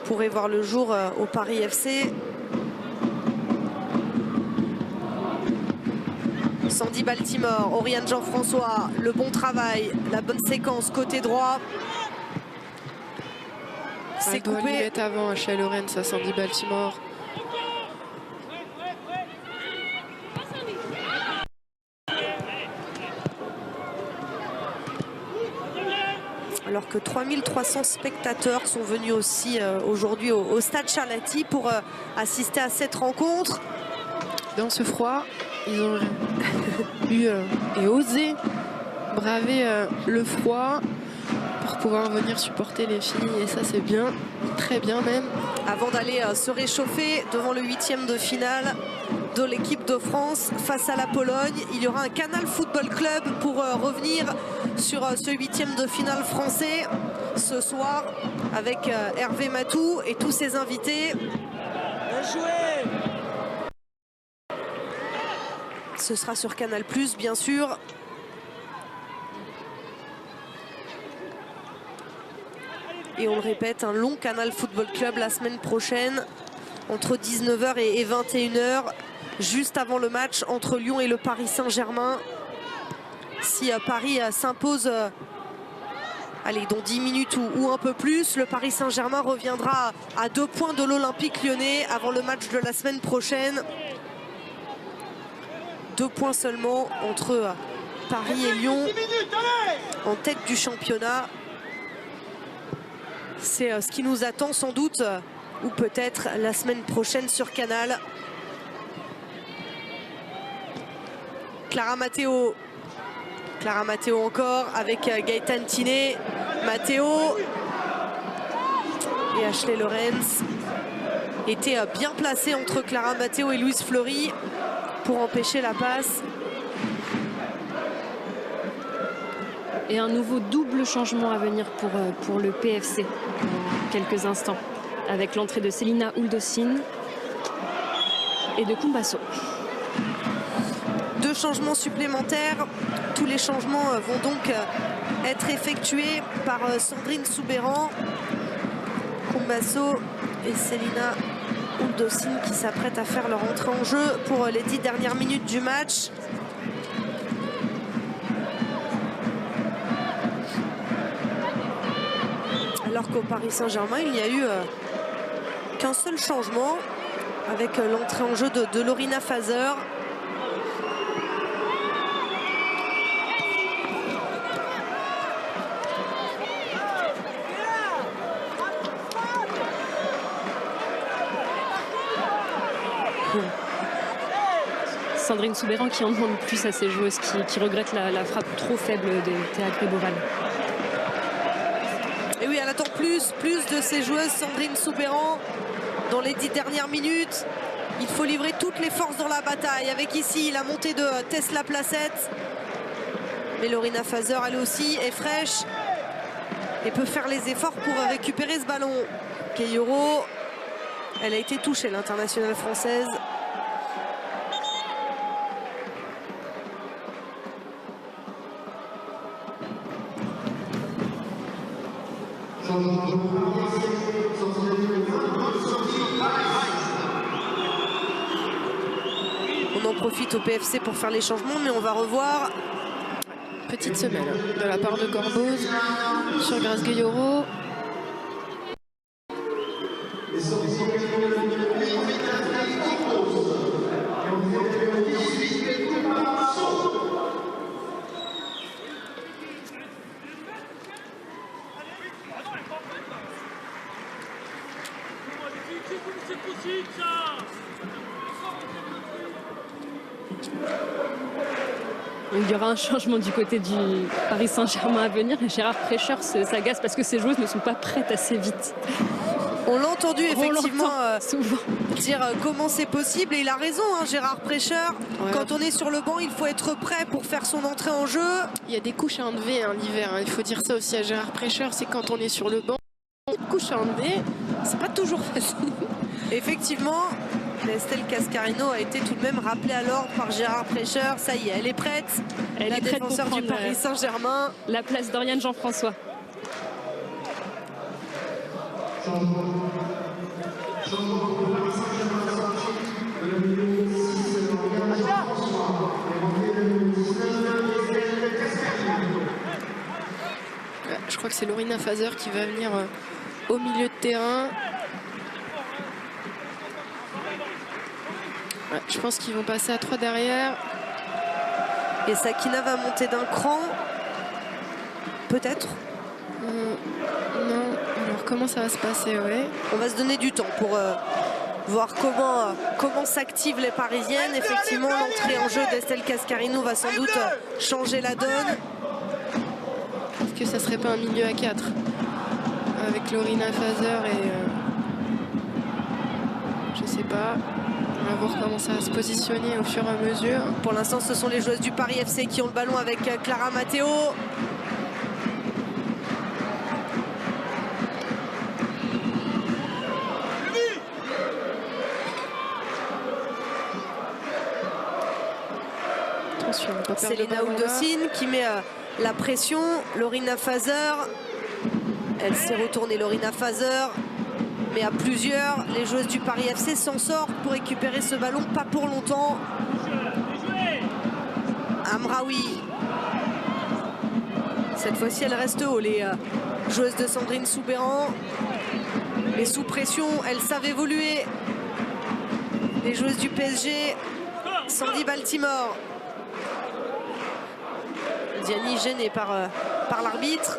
pourrait voir le jour au Paris FC. Sandy Baltimore, Oriane Jean-François, le bon travail, la bonne séquence côté droit. C'est coupé. Elle doit lui mettre avant à chez Lorraine, ça, Sandy Baltimore. Alors que 3300 spectateurs sont venus aussi aujourd'hui au Stade Charlatti pour assister à cette rencontre. Dans ce froid, ils ont eu et osé braver le froid pour pouvoir venir supporter les filles. Et ça, c'est bien, très bien même. Avant d'aller se réchauffer devant le 8e de finale de l'équipe de France face à la Pologne, il y aura un Canal Football Club pour revenir sur ce 8e de finale français ce soir avec Hervé Matou et tous ses invités. Bien joué. Ce sera sur Canal+, bien sûr. Et on le répète, un long Canal Football Club la semaine prochaine, entre 19h et 21h, juste avant le match entre Lyon et le Paris Saint-Germain. Si Paris s'impose, allez, dans 10 minutes ou un peu plus, le Paris Saint-Germain reviendra à 2 points de l'Olympique Lyonnais avant le match de la semaine prochaine. 2 points seulement entre Paris et Lyon en tête du championnat. C'est ce qui nous attend sans doute, ou peut-être la semaine prochaine sur Canal. Clara Matteo encore avec Gaëtan Tiné, Matteo et Ashley Lorenz étaient bien placés entre Clara Matteo et Louise Fleury pour empêcher la passe. Et un nouveau double changement à venir pour le PFC dans quelques instants, avec l'entrée de Célina Ouldocine et de Kumbasso. 2 changements supplémentaires. Tous les changements vont donc être effectués par Sandrine Soubeyran, Kumbasso et Célina Ouldocine qui s'apprêtent à faire leur entrée en jeu pour les 10 dernières minutes du match. Alors qu'au Paris Saint-Germain, il n'y a eu qu'un seul changement avec l'entrée en jeu de Lorina Fazer. Sandrine Soubeyran qui en demande plus à ses joueuses, qui regrette la frappe trop faible de Théa Griboval. Et oui, elle attend plus de ses joueuses, Sandrine Soubeyran, dans les 10 dernières minutes. Il faut livrer toutes les forces dans la bataille, avec ici la montée de Tesla Placette. Mais Lorina Fazer, elle aussi, est fraîche et peut faire les efforts pour récupérer ce ballon. Keyoro, elle a été touchée, l'internationale française. On en profite au PFC pour faire les changements, mais on va revoir. Petite semelle de la part de Corboz sur Grace Gueyoro. Il y aura un changement du côté du Paris Saint-Germain à venir et Gérard Prêcheur s'agace parce que ses joueuses ne sont pas prêtes assez vite. On l'a entendu effectivement souvent dire comment c'est possible et il a raison, hein, Gérard Prêcheur. Ouais. Quand on est sur le banc, il faut être prêt pour faire son entrée en jeu. Il y a des couches à enlever hein, l'hiver. Hein. Il faut dire ça aussi à Gérard Prêcheur, c'est quand on est sur le banc, une couche à enlever, c'est pas toujours facile. Effectivement, Estelle Cascarino a été tout de même rappelée à l'ordre par Gérard Prêcheur. Ça y est, elle est prête. Elle est prête pour défenseur du prendre Paris Saint-Germain. la place d'Oriane Jean-François. Je crois que c'est Lorina Fazer qui va venir au milieu de terrain. Ouais, je pense qu'ils vont passer à 3 derrière. Et Sakina va monter d'un cran. Peut-être. Non, alors comment ça va se passer, ouais. On va se donner du temps pour voir comment s'activent les Parisiennes. Effectivement, l'entrée en jeu d'Estelle Cascarino va sans doute changer la donne. Est-ce que ça serait pas un milieu à 4 avec Lorina Fazer et je sais pas. On va voir comment ça va se positionner au fur et à mesure. Pour l'instant, ce sont les joueuses du Paris FC qui ont le ballon avec Clara Matteo. Attention, on va pas perdre C'est le Léna ballon là. Ouldocine qui met la pression. Lorina Fazer. Elle s'est retournée, Lorina Fazer. Mais à plusieurs, les joueuses du Paris FC s'en sortent pour récupérer ce ballon. Pas pour longtemps. Amraoui. Cette fois-ci, elle reste haut. Les joueuses de Sandrine Soubéran. Mais sous pression, elles savent évoluer. Les joueuses du PSG. Sandy Baltimore. Diani gênée par l'arbitre.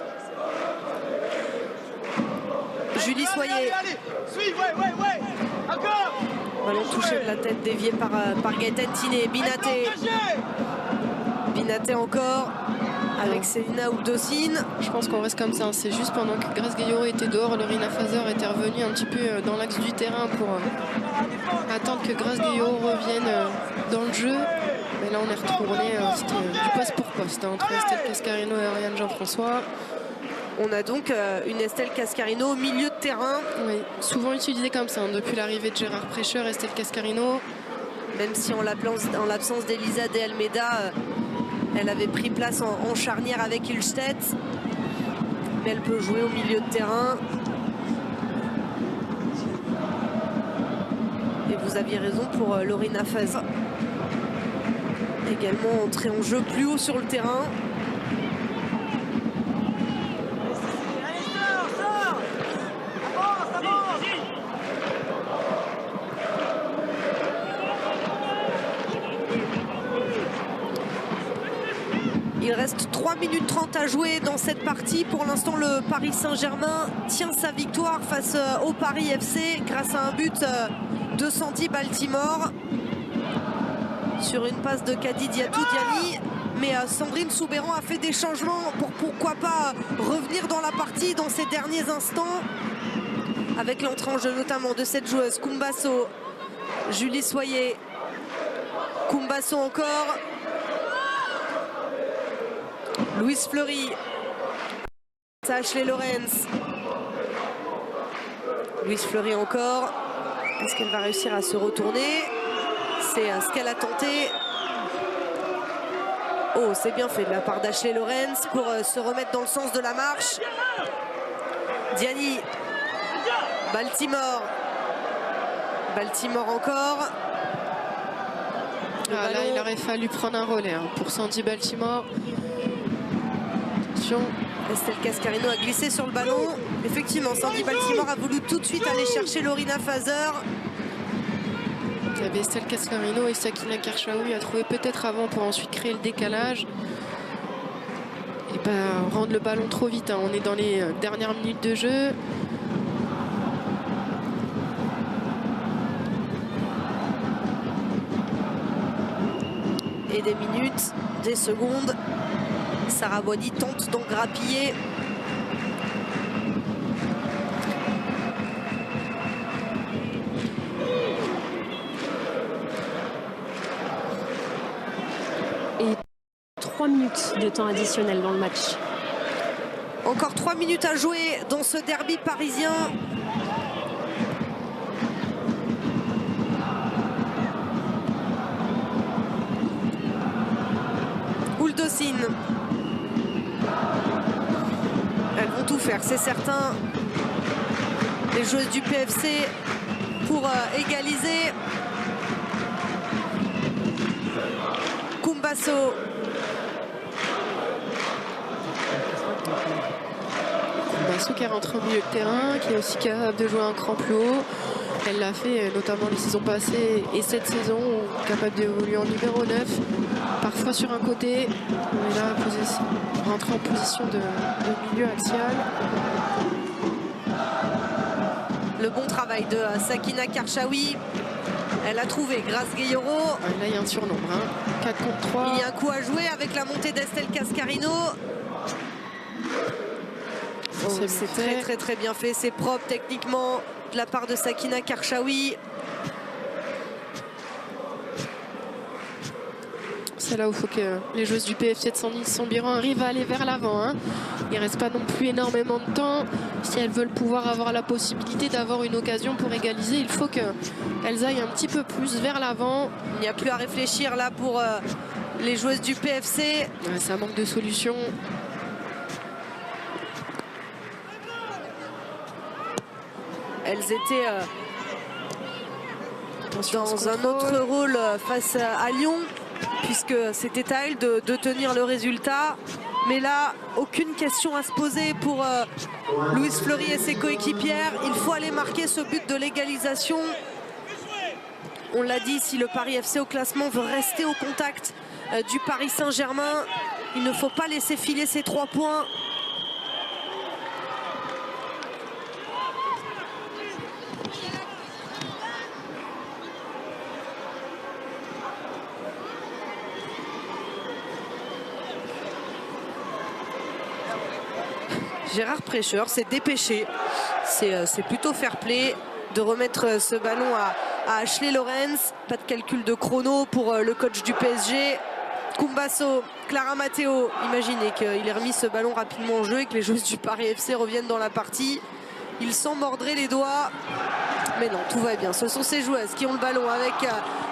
Julie Soyer. Allez, suis, ouais. Encore. Ballon touché de la tête dévié par Gaëtan Tiné. Binaté. Binaté encore avec Célina Ouldocine. Je pense qu'on reste comme ça. C'est juste pendant que Grace Gayoro était dehors, Lorina Fazer était revenue un petit peu dans l'axe du terrain pour attendre que Grace Gayoro revienne dans le jeu. Mais là, on est retourné. C'était du poste pour poste entre Estelle Cascarino et Oriane Jean-François. On a donc une Estelle Cascarino au milieu de terrain. Oui, souvent utilisée comme ça. Hein, depuis l'arrivée de Gérard Prêcheur, Estelle Cascarino. Même si en l'absence d'Elisa De Almeida, elle avait pris place en charnière avec Ilstedt. Mais elle peut jouer au milieu de terrain. Et vous aviez raison pour Lorina Fazer. Également entrée en jeu plus haut sur le terrain. Allez, sors. Avance. Il reste 3 minutes 30 à jouer dans cette partie. Pour l'instant, le Paris Saint-Germain tient sa victoire face au Paris FC grâce à un but de Sandy Baltimore sur une passe de Kadi Diatou Diani. Mais Sandrine Soubéran a fait des changements pour pourquoi pas revenir dans la partie dans ces derniers instants. Avec l'entrée en jeu notamment de cette joueuse Kumbasso, Julie Soyer, Kumbasso encore. Louise Fleury, Ashley Lorenz, Louise Fleury encore. Est-ce qu'elle va réussir à se retourner? C'est ce qu'elle a tenté. Oh, c'est bien fait de la part d'Ashley Lorenz pour se remettre dans le sens de la marche. Diani, Baltimore, Baltimore encore. Ah, là, il aurait fallu prendre un relais hein, pour Sandy Baltimore. Attention. Estelle Cascarino a glissé sur le ballon. Effectivement, Sandy Baltimore a voulu tout de suite aller chercher Lorina Fazer. Il y avait Estelle Cascarino et Sakina Kershaoui à trouver peut-être avant pour ensuite créer le décalage. Et pas rendre le ballon trop vite. Hein. On est dans les dernières minutes de jeu. et des minutes, des secondes. Sarah Boidi tente d'en grappiller. Et 3 minutes de temps additionnel dans le match. Encore 3 minutes à jouer dans ce derby parisien. Ouldocine. Elles vont tout faire, c'est certain. Les joueuses du PFC pour égaliser. Kumbasso. Kumbasso qui rentre au milieu de terrain, qui est aussi capable de jouer un cran plus haut. Elle l'a fait notamment les saisons passées et cette saison, capable d'évoluer en numéro 9, parfois sur un côté, mais là rentrer en position de milieu axial. Le bon travail de Sakina Karchaoui. Elle a trouvé Grace Gueyoro. Là, il y a un surnombre, hein. 4 contre 3. Il y a un coup à jouer avec la montée d'Estelle Cascarino. Oh, c'est très bien fait, c'est propre techniquement de la part de Sakina Karchaoui. C'est là où il faut que les joueuses du PFC de Sandy-Sambiran arrivent à aller vers l'avant, hein. Il ne reste pas non plus énormément de temps. Si elles veulent pouvoir avoir la possibilité d'avoir une occasion pour égaliser, il faut qu'elles aillent un petit peu plus vers l'avant. Il n'y a plus à réfléchir là pour les joueuses du PFC. Ouais, ça manque de solution. Elles étaient dans un autre rôle face à Lyon, puisque c'était à elles de tenir le résultat. Mais là, aucune question à se poser pour Louise Fleury et ses coéquipières. Il faut aller marquer ce but de l'égalisation. On l'a dit, si le Paris FC au classement veut rester au contact du Paris Saint-Germain, il ne faut pas laisser filer ces 3 points. Gérard Prêcheur s'est dépêché. C'est plutôt fair play de remettre ce ballon à Ashley Lorenz. Pas de calcul de chrono pour le coach du PSG. Kumbasso, Clara Matteo. Imaginez qu'il ait remis ce ballon rapidement en jeu et que les joueuses du Paris FC reviennent dans la partie. Il s'en mordrait les doigts. Mais non, tout va bien. Ce sont ces joueuses qui ont le ballon avec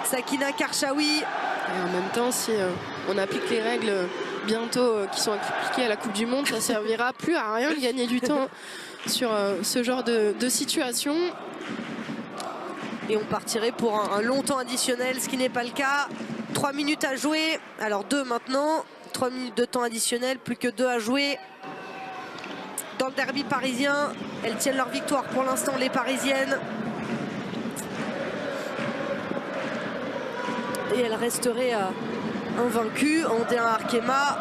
Sakina Karchaoui. Et en même temps, si on applique les règles bientôt qui sont appliquées à la Coupe du Monde, ça servira plus à rien de gagner du temps sur ce genre de situation. Et on partirait pour un long temps additionnel, ce qui n'est pas le cas. 3 minutes à jouer, alors 2 maintenant. 3 minutes de temps additionnel, plus que 2 à jouer. Dans le derby parisien, elles tiennent leur victoire pour l'instant, les Parisiennes. Et elles resteraient invaincues en D1 Arkema.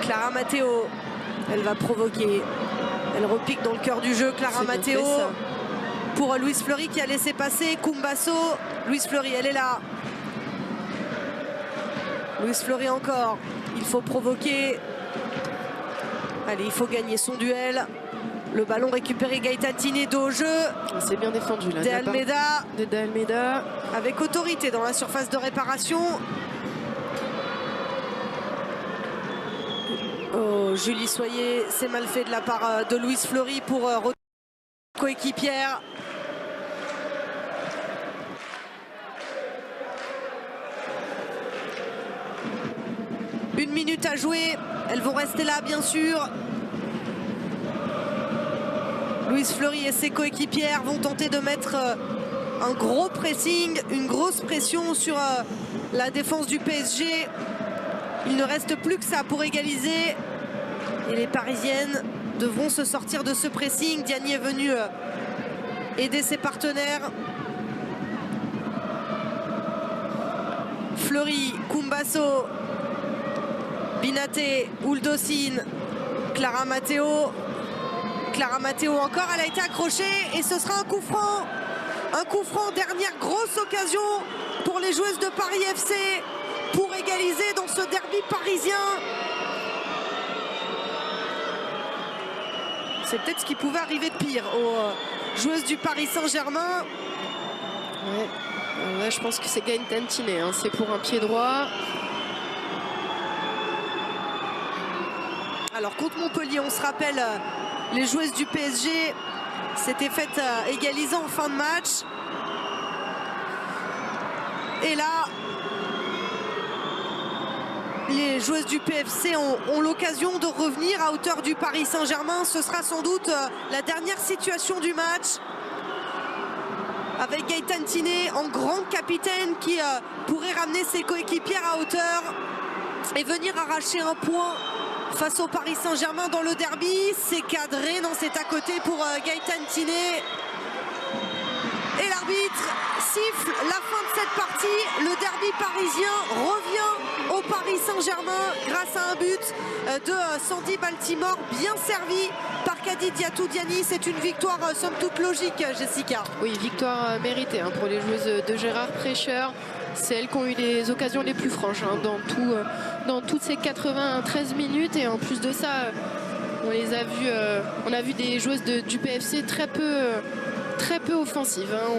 Clara Matteo, elle va provoquer. Elle repique dans le cœur du jeu, Clara Matteo. Pour Louise Fleury qui a laissé passer Kumbasso. Louise Fleury, elle est là. Louise Fleury encore. Il faut provoquer. Allez, il faut gagner son duel. Le ballon récupéré, Gaëtan Tinedo au jeu. C'est bien défendu là. De Almeida. Avec autorité dans la surface de réparation. Oh, Julie Soyer, c'est mal fait de la part de Louise Fleury pour coéquipière. Une minute à jouer. Elles vont rester là, bien sûr. Louise Fleury et ses coéquipières vont tenter de mettre un gros pressing, une grosse pression sur la défense du PSG. Il ne reste plus que ça pour égaliser. Et les Parisiennes devront se sortir de ce pressing. Diani est venu aider ses partenaires. Fleury, Kumbasso, Binaté, Ouldocine, Clara Matteo. Clara Matteo encore, elle a été accrochée et ce sera un coup franc Un coup franc, dernière grosse occasion pour les joueuses de Paris FC pour égaliser dans ce derby parisien. C'est peut-être ce qui pouvait arriver de pire aux joueuses du Paris Saint-Germain. Ouais, je pense que c'est Gaël Tantinet, hein. C'est pour un pied droit. Alors contre Montpellier, on se rappelle, les joueuses du PSG s'étaient faites égaliser en fin de match. Et là, les joueuses du PFC ont l'occasion de revenir à hauteur du Paris Saint-Germain. Ce sera sans doute la dernière situation du match, avec Gaël Tantinet en grande capitaine qui pourrait ramener ses coéquipières à hauteur et venir arracher un point face au Paris Saint-Germain dans le derby. C'est cadré, non, c'est à côté pour Gaël Tantinet. Et l'arbitre siffle la fin de cette partie. Le derby parisien revient au Paris Saint-Germain grâce à un but de Sandy Baltimore, bien servi par Kadi Diatou-Diani. C'est une victoire somme toute logique, Jessica. Oui, victoire méritée, hein, pour les joueuses de Gérard Prêcheur. C'est elles qui ont eu les occasions les plus franches, hein, dans toutes ces 93 minutes. Et en plus de ça, on a vu des joueuses du PFC très peu offensives, hein.